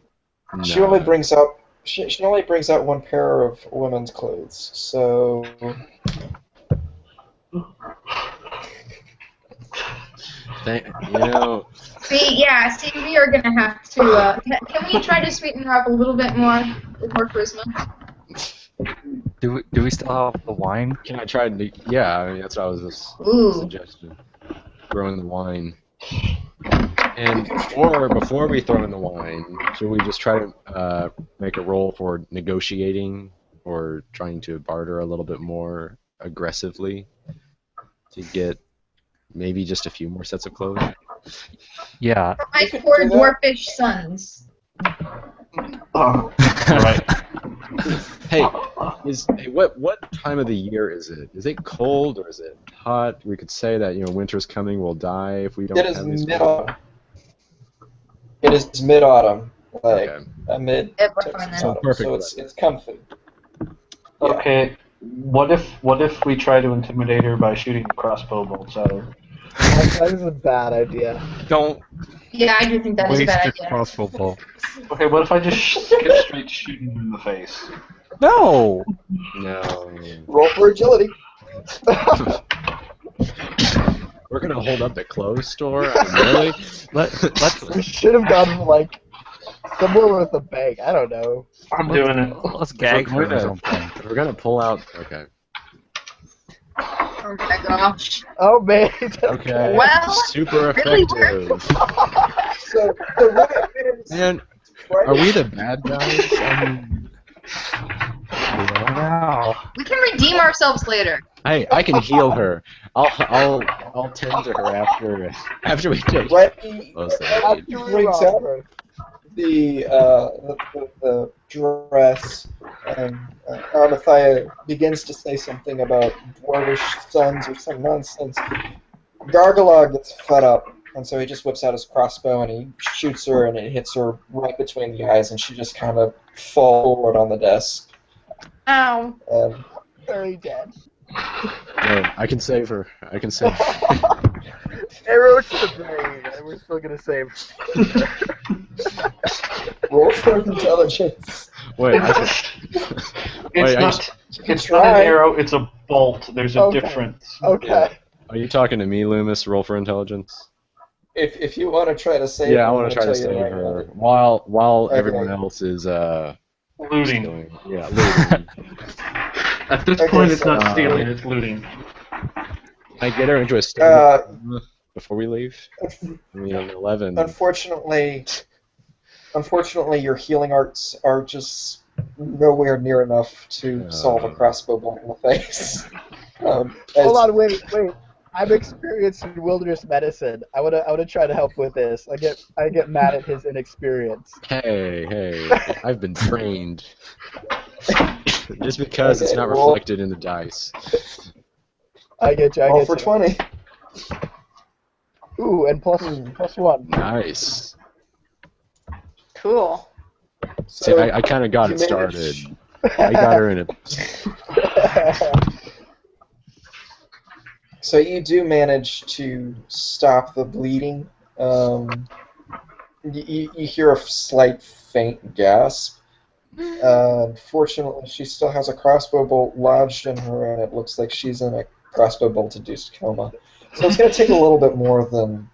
S3: She only brings out she only brings out one pair of women's clothes. So
S1: See, we are gonna have to. Can we try to sweeten her up a little bit more with more charisma?
S6: do we still have the wine?
S4: Can I try to? Yeah, I mean that's what I was just
S1: Ooh.
S4: suggesting. Throw in the wine, or before we throw in the wine, should we just try to make a roll for negotiating or trying to barter a little bit more aggressively to get maybe just a few more sets of clothes?
S6: Yeah.
S1: For my
S3: You could
S1: poor
S3: do that.
S1: dwarfish sons.
S7: Right.
S4: Hey, what time of the year is it? Is it cold or is it hot? We could say that winter's coming, we'll die if we don't
S3: it is
S4: have these.
S3: mid-autumn. It is mid-autumn, like
S4: Okay.
S3: a mid
S1: Yeah, we're fine
S3: Texas
S1: then.
S3: autumn.
S4: Perfect
S3: So it's comfy. Yeah.
S7: Okay. What if we try to intimidate her by shooting crossbow bolts at her?
S2: That is a bad idea.
S6: Don't
S1: Yeah, I do think that is a
S6: waste
S1: bad
S6: your
S1: idea.
S6: crossbow bolt.
S7: Okay, what if I just skip straight to shooting her in the face?
S6: No.
S4: No.
S3: Roll for agility.
S4: We're gonna hold up the clothes store. I mean, really?
S6: Let's
S2: We should have gone like somewhere with a bag. I don't know.
S7: I'm doing it.
S6: let's gag her or something.
S4: If we're gonna pull out. Okay.
S1: Oh my gosh.
S2: Oh man.
S4: Okay.
S1: Well,
S4: Super
S1: it really
S4: effective.
S3: So the way it is,
S4: Man,
S3: right?
S4: are we the bad guys? I mean,
S6: Wow.
S1: We can redeem ourselves later.
S4: hey, I can heal her. I'll tend to her after we take.
S3: Right,
S4: clothes that we
S2: After
S4: need.
S2: we
S3: brings
S2: rob
S3: out
S2: her.
S3: the dress, and Armathia begins to say something about dwarvish sons or some nonsense. Gargalog gets fed up, and so he just whips out his crossbow and he shoots her, and it hits her right between the eyes, and she just kind of falls forward on the desk.
S1: Ow.
S3: And
S2: Very dead.
S4: No, I can save her. I can save her.
S2: Arrow to the brain, and we're still gonna save.
S3: roll for intelligence.
S4: Wait,
S7: It's
S4: wait,
S7: it's not an
S3: try.
S7: arrow. It's a bolt. There's a
S2: Okay.
S7: difference.
S2: Okay.
S4: are you talking to me, Loomis? Roll for intelligence.
S3: If you want to try to save
S4: Yeah,
S3: her,
S4: I
S3: I'm
S4: want
S3: going
S4: to
S3: to
S4: try to
S3: tell you
S4: save
S3: right now
S4: her
S3: that-
S4: while
S3: Okay.
S4: everyone else is
S7: Looting.
S4: stealing. Yeah, looting.
S7: At this
S3: Okay,
S7: point, it's
S3: so-
S7: not stealing. It's looting.
S4: Can I get her into a stable
S3: Uh,
S4: before we leave? I mean, an 11.
S3: Unfortunately, your healing arts are just nowhere near enough to solve a crossbow bolt in the face.
S2: Hold on, wait. I'm experienced in wilderness medicine. I wanna try to help with this. I get mad at his inexperience.
S4: Hey, I've been trained. Just because it's
S3: Okay,
S4: not
S3: roll-
S4: reflected in the dice.
S2: I get you. I
S3: Roll
S2: get
S3: for
S2: you.
S3: 20.
S2: Ooh, and plus one.
S4: Nice.
S1: Cool.
S4: See,
S3: So
S4: I kind of got
S3: you
S4: it started.
S3: manage-
S4: I got her in a.
S3: So you do manage to stop the bleeding. You hear a slight faint gasp. Fortunately, she still has a crossbow bolt lodged in her, and it looks like she's in a crossbow bolt-induced coma. So it's going to take a little bit more than...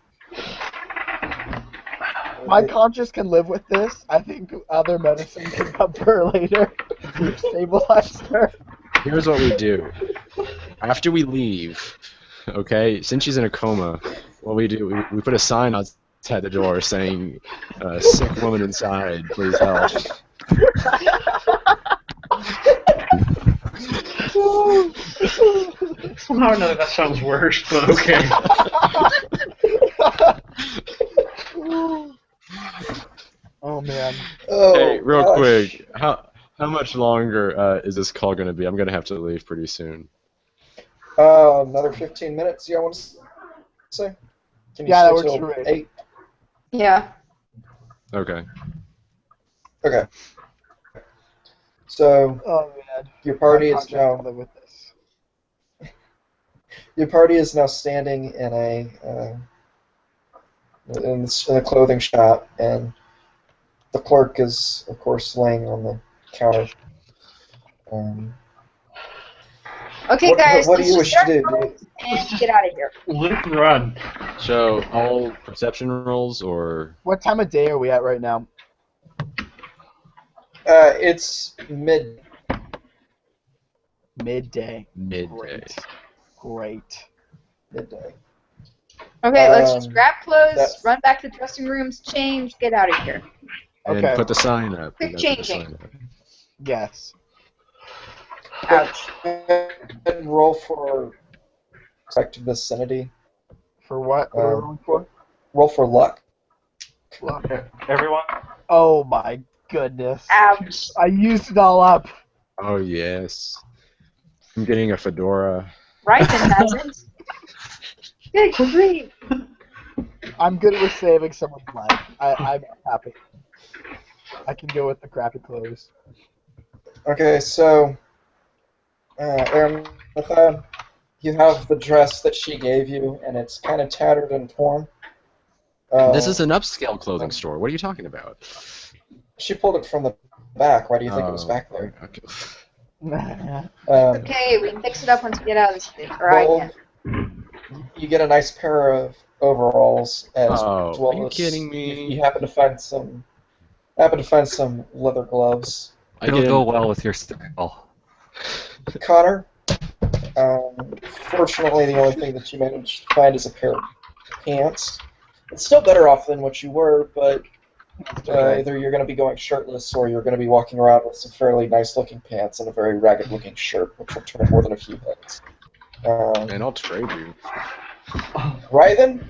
S2: My conscience can live with this. I think other medicine can help her later. We've stabilized her.
S4: Here's what we do. After we leave, okay, since she's in a coma, what we do, we put a sign outside the door saying, sick woman inside, please help.
S7: Somehow or another, that sounds worse, but okay.
S2: Oh man.
S3: Oh,
S4: Hey, real
S3: gosh.
S4: quick, how much longer is this call going to be? I'm going to have to leave pretty soon.
S3: Another 15 minutes, you want to say? Can you
S2: Yeah, that
S3: stay
S2: works
S3: till
S2: for me.
S3: 8?
S1: Yeah.
S4: Okay.
S3: Okay. So,
S2: Oh man.
S3: your party
S2: My
S3: is
S2: conscience
S3: now...
S2: can live with this.
S3: Your party is now standing in a clothing shop, and the clerk is, of course, laying on the counter.
S1: Okay, guys,
S3: what do
S1: let's
S3: you
S1: just
S3: wish
S1: get
S3: to
S1: our
S3: do?
S1: clothes and get out of here.
S7: Loot and run.
S4: So, all perception rolls, or...
S2: What time of day are we at right now?
S3: It's midday.
S2: Midday.
S4: Midday.
S2: Great.
S3: Midday.
S1: Okay, let's just
S3: Um,
S1: grab clothes,
S3: that's-
S1: run back to the dressing rooms, change, get out of here.
S4: And
S2: Okay.
S4: put the sign up.
S1: Quick
S4: We gotta put the
S1: changing.
S4: sign up.
S2: Yes.
S1: Ouch.
S3: Go ahead and roll for respective vicinity.
S2: For what? What are we rolling for?
S3: Roll for luck.
S2: Luck.
S7: Everyone?
S2: Oh my goodness.
S1: Ouch.
S2: I used it all up.
S4: Oh, yes. I'm getting a fedora.
S1: Ryzen hasn't. Good grief.
S2: I'm good with saving someone's life. I'm happy. I can go with the crappy clothes.
S3: Okay, so, Aramtha, you have the dress that she gave you, and it's kind of tattered and torn.
S4: This is an upscale clothing store. What are you talking about?
S3: She pulled it from the back. Why do you think it was
S4: Oh,
S3: back there?
S4: Okay.
S1: Okay, we can fix it up once we get out of this thing. Or I
S3: Well,
S1: can.
S3: you get a nice pair of overalls as
S4: Oh,
S3: well
S4: are you
S3: as
S4: kidding me?
S3: You happen to find some leather gloves.
S4: I
S6: It'll
S4: get
S6: go well with your style.
S3: Connor, fortunately, the only thing that you managed to find is a pair of pants. It's still better off than what you were, but either you're going to be going shirtless or you're going to be walking around with some fairly nice-looking pants and a very ragged-looking shirt, which will turn more than a few heads.
S4: And I'll trade you.
S3: Right then,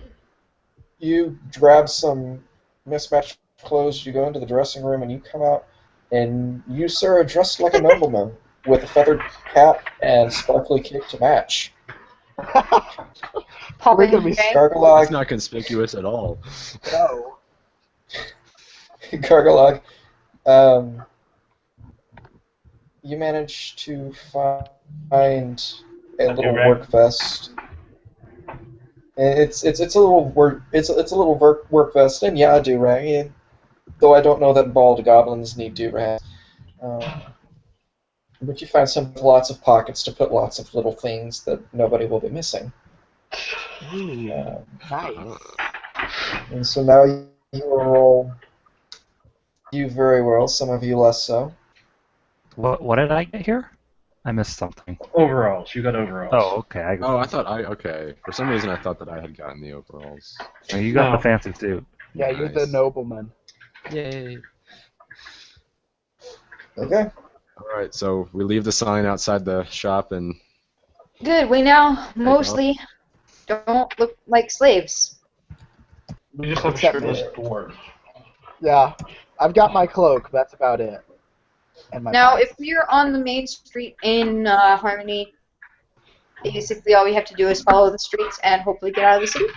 S3: you grab some mismatched clothes, you go into the dressing room, and you come out, and you, sir, are dressed like a nobleman, with a feathered hat and sparkly cape to match.
S1: Popping
S2: gonna be
S1: okay?
S4: It's
S3: Gargalog,
S4: not conspicuous at all.
S2: No.
S3: Gargalog, you manage to find a little
S7: rag.
S3: work vest. It's a little work vest, and yeah, a do rag. Though I don't know that bald goblins need do rags. But you find some with lots of pockets to put lots of little things that nobody will be missing.
S2: Ooh,
S3: Um,
S2: nice.
S3: and so now you will roll. You very well, some of you less so.
S6: What did I get here? I missed something.
S7: Overalls. You got overalls.
S6: Oh, okay.
S4: Okay. For some reason, I thought that I had gotten the overalls.
S6: You got the
S7: No.
S6: fancy suit.
S2: Yeah, you're the
S4: Nice.
S2: nobleman.
S4: Yay!
S3: Okay.
S4: All right, so we leave the sign outside the shop and
S1: Good. We now
S4: take off.
S1: mostly don't look like slaves.
S7: We just have a
S2: Except
S7: shirtless
S3: for-
S7: dwarf.
S2: Yeah, I've got my cloak. That's about it. And my
S1: Now,
S2: pants.
S1: if we're on the main street in Harmony, basically all we have to do is follow the streets and hopefully get out of the city.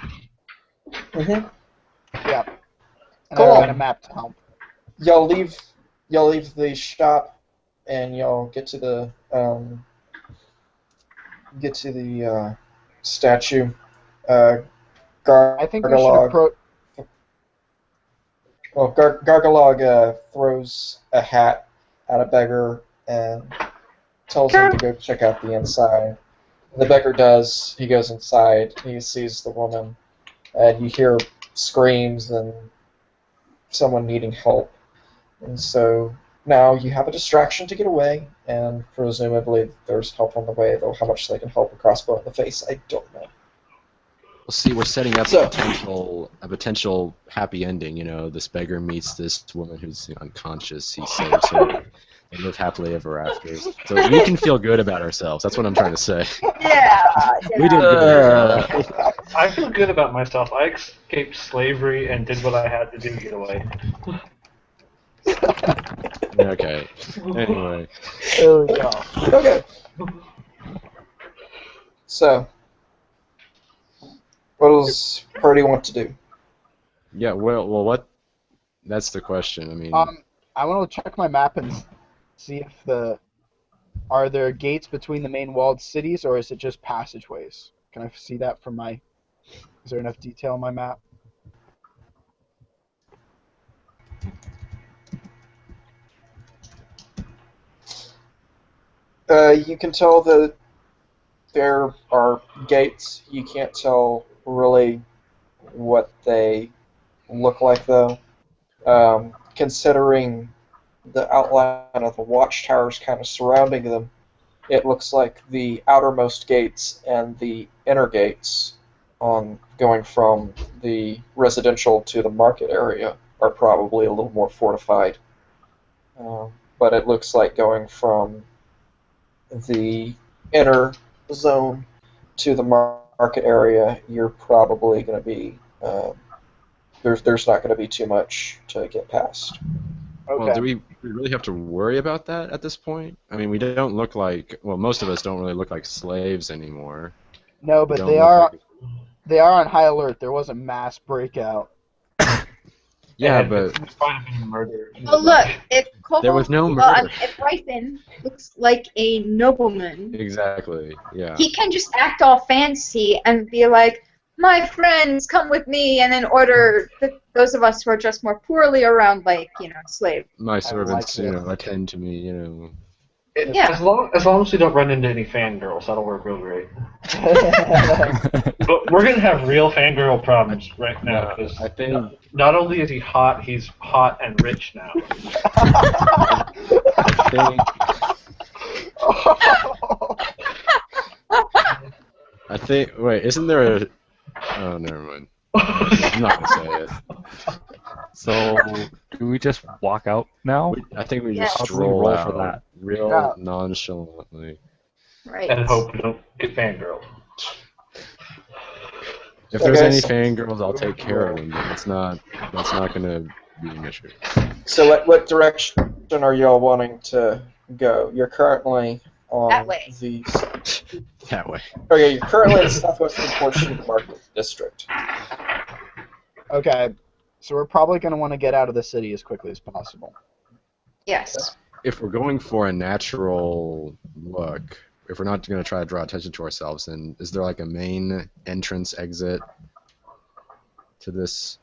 S3: Mm-hmm.
S2: Yeah. And
S1: Cool.
S2: I've got a map to help.
S3: Y'all leave the shop, and y'all get to the statue.
S2: I think we should
S3: Gargalog.
S2: approach.
S3: Well, Gargalog throws a hat at a beggar and tells him to go check out the inside. The beggar does. He goes inside. He sees the woman, and you hear screams and someone needing help. And so now you have a distraction to get away, and presumably there's help on the way, though how much they can help a crossbow in the face, I don't know.
S4: We'll see. We're setting up
S3: So-
S4: a potential happy ending. You know, this beggar meets this woman who's unconscious. He saves her. They live happily ever after. So we can feel good about ourselves. That's what I'm trying to say.
S1: Yeah.
S4: We did good.
S7: I feel good about myself. I escaped slavery and did what I had to do to get away.
S4: Okay. Anyway,
S2: There we go.
S3: Okay. So, what does Purdy want to do?
S4: yeah. Well, what? That's the question. I mean,
S2: I want to check my map and see if are there gates between the main walled cities, or is it just passageways? Can I see that from my? Is there enough detail on my map?
S3: You can tell that there are gates. You can't tell really what they look like, though. Considering the outline of the watchtowers kind of surrounding them, it looks like the outermost gates and the inner gates on going from the residential to the market area are probably a little more fortified. But it looks like going from the inner zone to the market area, you're probably going to be there's not going to be too much to get past.
S2: Okay.
S4: well, do we really have to worry about that at this point? I mean, we don't look like. Well, most of us don't really look like slaves anymore.
S2: No,
S4: We
S2: but
S4: don't
S2: they
S4: look
S2: are
S4: like-
S2: they are on high alert. There was a mass breakout.
S4: Yeah,
S7: And
S4: but
S7: it's fine being murdered.
S1: Well, look, if Kobold,
S4: there was no
S1: well,
S4: murder.
S1: if Rythan looks like a nobleman,
S4: Exactly. Yeah.
S1: he can just act all fancy and be like, "My friends, come with me," and then order those of us who are dressed more poorly around, like slave.
S4: My
S2: like
S4: servants,
S2: this.
S4: attend to me.
S1: Yeah.
S7: As long as we don't run into any fangirls, that'll work real great. But we're gonna have real fangirl problems right now
S4: Yeah,
S7: because
S4: I think
S7: not only is he hot, he's hot and rich now.
S4: I think I think. Wait, isn't there a? Oh, never mind. I'm not gonna say it.
S6: So, do we just walk out now?
S4: I think we
S1: Yeah.
S4: just
S6: How do we
S4: stroll
S6: roll
S4: out
S6: for that?
S4: real
S2: Yeah.
S4: nonchalantly.
S1: Right.
S7: And hope we don't get fangirled.
S4: If there's
S3: Okay,
S4: any
S3: so-
S4: fangirls, I'll take care of them. But that's not gonna be an issue.
S3: So, what direction are y'all wanting to go? You're currently on
S1: That way.
S3: the.
S4: That way.
S3: Okay, you're currently in the southwestern portion of the market district.
S2: Okay, so we're probably going to want to get out of the city as quickly as possible.
S1: Yes.
S4: If we're going for a natural look, if we're not going to try to draw attention to ourselves, then is there like a main entrance exit to this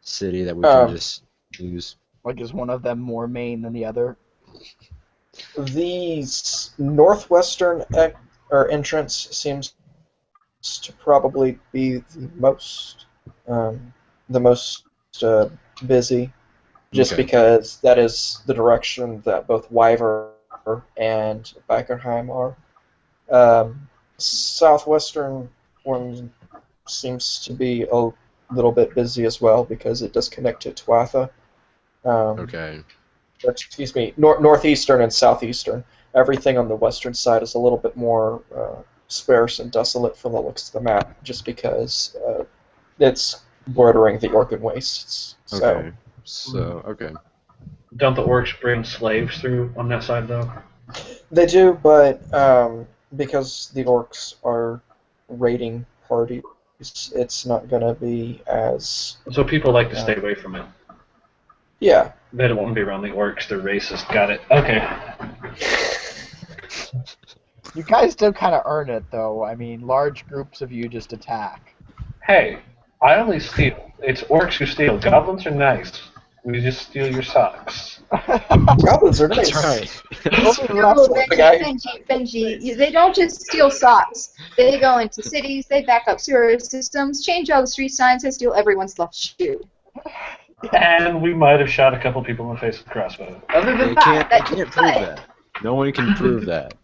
S4: city that we can just use?
S2: Like, is one of them more main than the other?
S3: The northwestern entrance seems to probably be um, the most busy, just
S4: Okay.
S3: because that is the direction that both Wyver and Bickerheim are. Southwestern one seems to be a little bit busy as well because it does connect to Tuatha.
S4: Okay.
S3: Or excuse me, northeastern and southeastern. Everything on the western side is a little bit more sparse and desolate from the looks of the map, just because it's bordering the Orcan wastes. So
S4: Okay. So, okay.
S7: Don't the orcs bring slaves through on that side, though?
S3: they do, but because the orcs are raiding parties, it's not going to be as
S7: So people like to stay away from it.
S3: yeah.
S7: They don't want to be around the orcs. They're racist. Got it. Okay.
S2: You guys do kind of earn it, though. I mean, large groups of you just attack.
S7: Hey, I only steal. It's orcs who steal. Goblins are nice. We just steal your socks.
S3: Goblins are nice.
S4: That's right.
S2: Only
S1: No,
S2: roughly.
S1: Benji, they don't just steal socks. They go into cities, they back up sewer systems, change all the street signs, and steal everyone's left shoe.
S7: And we might have shot a couple people in the face with a crossbow. Other than
S4: They
S7: that,
S4: can't prove that. No one can prove that.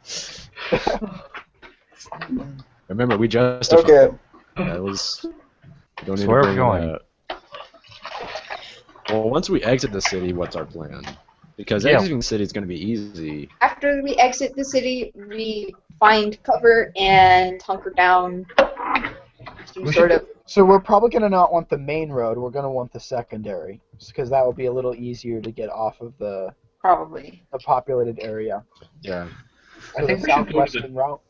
S4: Remember, we justified.
S3: Okay.
S4: That was. Don't need
S6: So
S4: to
S6: where are we
S4: bring
S6: going?
S4: that up. Well, once we exit the city, what's our plan? Because
S6: Yeah.
S4: exiting the city is going to be easy.
S1: After we exit the city, we find cover and hunker down. Some sort of.
S2: So we're probably going to not want the main road. We're going to want the secondary, because that will be a little easier to get off of the
S1: Probably.
S2: populated area.
S4: Yeah.
S2: So
S7: I think
S2: the
S7: we should go to
S2: southwestern route.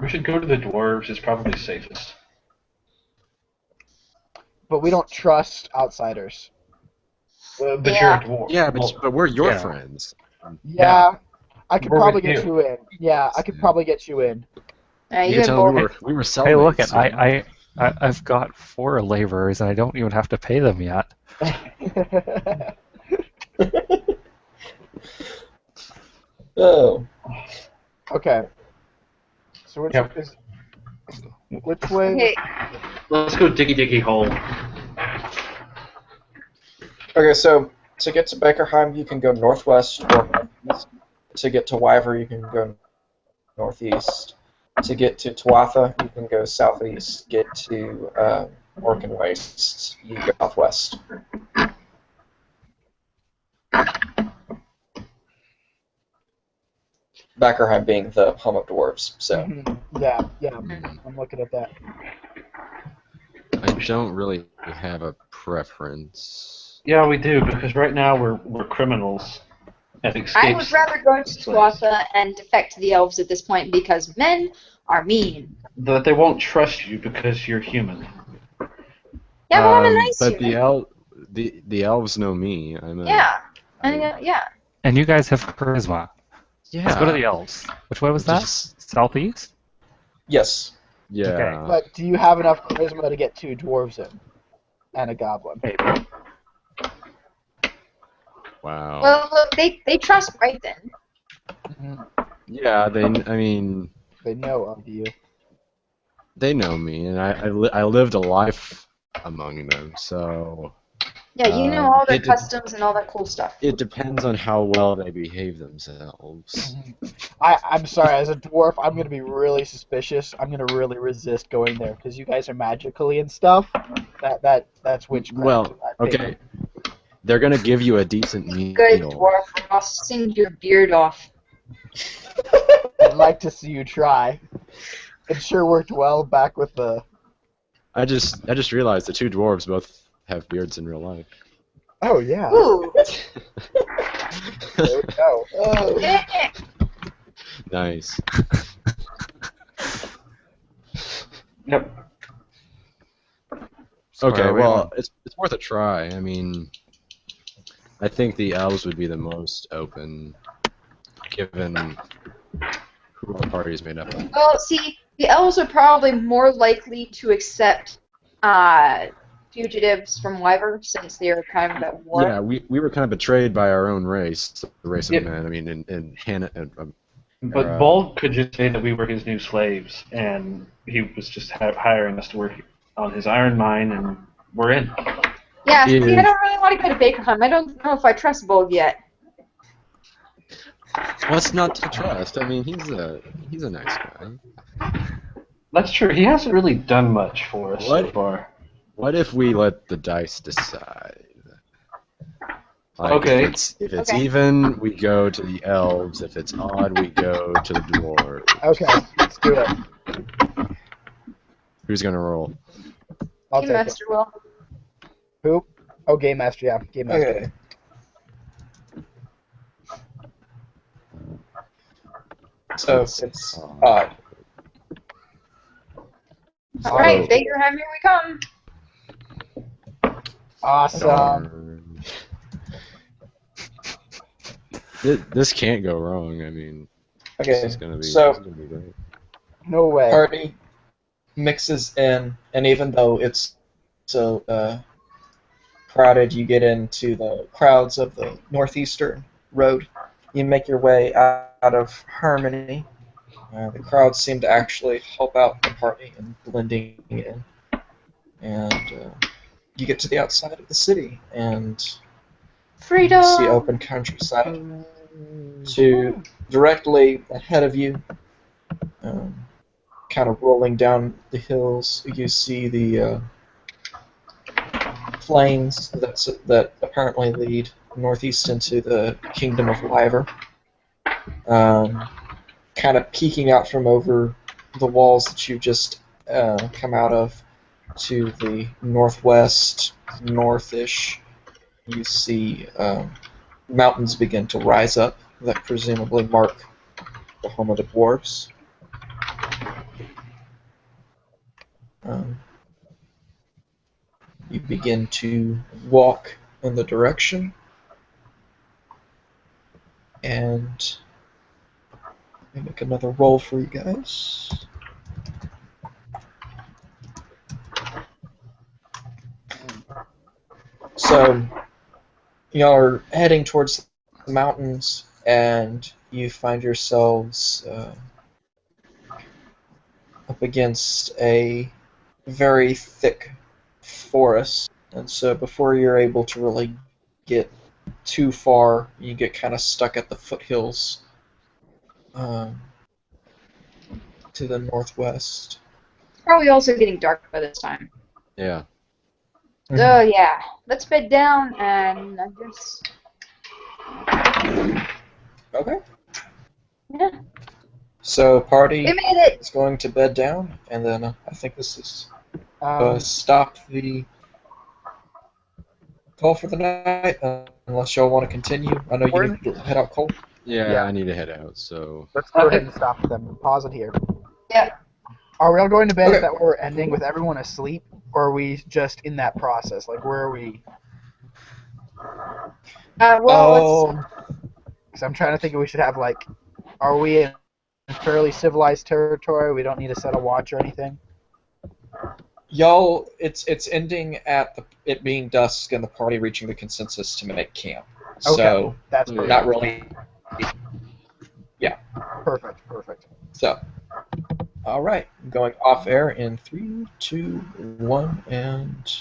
S7: we should go to the dwarves. It's probably safest.
S2: But we don't trust outsiders.
S7: But
S1: Yeah.
S7: you're a dwarf.
S4: Yeah,
S7: Well,
S4: but we're your
S6: yeah.
S4: friends.
S2: Yeah, I could
S7: We're
S2: probably
S7: with
S2: get
S7: you.
S2: you in. Yeah, I could probably get you in.
S1: You
S4: You can
S1: and
S4: tell them
S1: both.
S4: we were cellmates.
S6: Hey, look,
S4: you know?
S6: I've got 4 laborers, and I don't even have to pay them yet.
S3: Oh.
S2: Okay. So which
S7: Yep.
S2: which way?
S1: Okay,
S7: let's go diggy hole.
S3: Okay, so to get to Beckerheim, you can go northwest or northeast. To get to Wyver, you can go northeast. To get to Tuatha, you can go southeast. Get to Orcan Wastes, you go southwest. Beckerheim being the home of dwarves, so.
S2: Mhm. Yeah, I'm looking at that.
S4: I don't really have a preference.
S7: Yeah, we do because right now we're criminals. Have
S1: I
S7: escaped.
S1: would rather go to Tuatha and defect to the elves at this point because men are mean.
S7: That they won't trust you because you're human.
S1: Yeah, but I'm a nice
S4: But
S1: human.
S4: the elves know me. I'm a,
S1: Yeah. Yeah.
S6: And you guys have charisma.
S4: Yeah.
S6: Let's go to the elves. Which way was that?
S4: Just-
S6: Southeast?
S3: Yes.
S4: Yeah.
S6: Okay.
S2: But do you have enough charisma to get 2 dwarves in and a goblin?
S6: Maybe.
S4: Wow.
S1: Well, look, they trust Brython.
S2: Mhm.
S4: Yeah. I mean,
S2: They know of you.
S4: they know me, and I lived a life among them. So
S1: Yeah, you know all their
S4: it de-
S1: customs and all that cool stuff.
S4: it depends on how well they behave themselves.
S2: I'm sorry, as a dwarf, I'm gonna be really suspicious. I'm gonna really resist going there because you guys are magically and stuff. That's witchcraft.
S4: Well,
S2: in my opinion.
S4: okay. They're gonna give you a decent
S1: Good
S4: meal.
S1: dwarf, or I'll sing your beard off.
S2: I'd like to see you try. It sure worked well back with the.
S4: I just realized the 2 dwarves both have beards in real life.
S2: Oh yeah.
S1: Ooh.
S2: There we go.
S3: Oh.
S1: Yeah.
S4: Nice.
S7: Yep.
S6: So
S4: Okay,
S6: where are we
S4: well,
S6: going?
S4: it's worth a try. I mean, I think the elves would be the most open, given who our party is made up of.
S1: Well, see, the elves are probably more likely to accept fugitives from Wyver since they're kind of at war.
S4: Yeah, we were kind of betrayed by our own race, the race of
S7: Yep.
S4: men. I mean, in Hannah,
S7: But Bold could just say that we were his new slaves, and he was just hiring us to work on his iron mine, and we're in.
S1: Yeah, see, I
S4: Is-
S1: don't really want to go to Bakerheim. I don't know if I trust Bold yet.
S4: what's not to trust? I mean, he's a nice guy.
S7: That's true. He hasn't really done much for us so
S4: What?
S7: far.
S4: What if we let the dice decide? Like,
S7: Okay.
S4: If it's
S1: Okay.
S4: even, we go to the elves. If it's odd, we go to the dwarves.
S2: Okay, let's do it.
S4: Who's gonna roll?
S2: I'll
S1: Game
S2: take it.
S1: Master will.
S2: Who? Oh, Game Master, yeah. Game Master.
S3: Okay. So it's odd.
S1: All right,
S4: So-
S1: Bakerheim, here we come.
S2: Awesome.
S4: Darn. This can't go wrong. I mean,
S3: Okay.
S4: this is gonna be great.
S2: No way.
S3: Party mixes in, and even though it's so crowded, you get into the crowds of the northeastern road. You make your way out of Harmony. The crowds seem to actually help out the party and blending in. And you get to the outside of the city, and
S1: Freedom.
S3: you see open countryside. To directly ahead of you, kind of rolling down the hills, you see the plains that apparently lead northeast into the kingdom of Wyver. Kind of peeking out from over the walls that you've just come out of to the northwest, northish, you see mountains begin to rise up that presumably mark the home of the dwarves. You begin to walk in the direction, and let me make another roll for you guys. So, y'all are heading towards the mountains, and you find yourselves up against a very thick forest. And so before you're able to really get too far, you get kind of stuck at the foothills to the northwest.
S1: Probably also getting dark by this time.
S4: Yeah.
S1: So yeah, let's bed down and I guess.
S3: Okay.
S1: Yeah,
S3: So party
S1: we made it.
S3: is going to bed down, and then I think this is
S2: Um,
S3: stop the call for the night, unless y'all want to continue. I know you need to head out cold.
S4: Yeah, I need to head out. So
S2: let's go ahead and stop them. Pause it here.
S1: Yeah.
S2: Are we all going to bed?
S3: Okay.
S2: Is that where we're ending with everyone asleep? Or are we just in that process? Like, where are we?
S1: Well,
S2: Because I'm trying to think if we should have, like, are we in fairly civilized territory? We don't need to set a watch or anything?
S3: Y'all, it's ending at it being dusk and the party reaching the consensus to make camp.
S2: Okay,
S3: So
S2: that's
S4: Yeah.
S2: perfect.
S3: not really.
S2: Perfect.
S3: So, all right, going off air in 3, 2, 1, and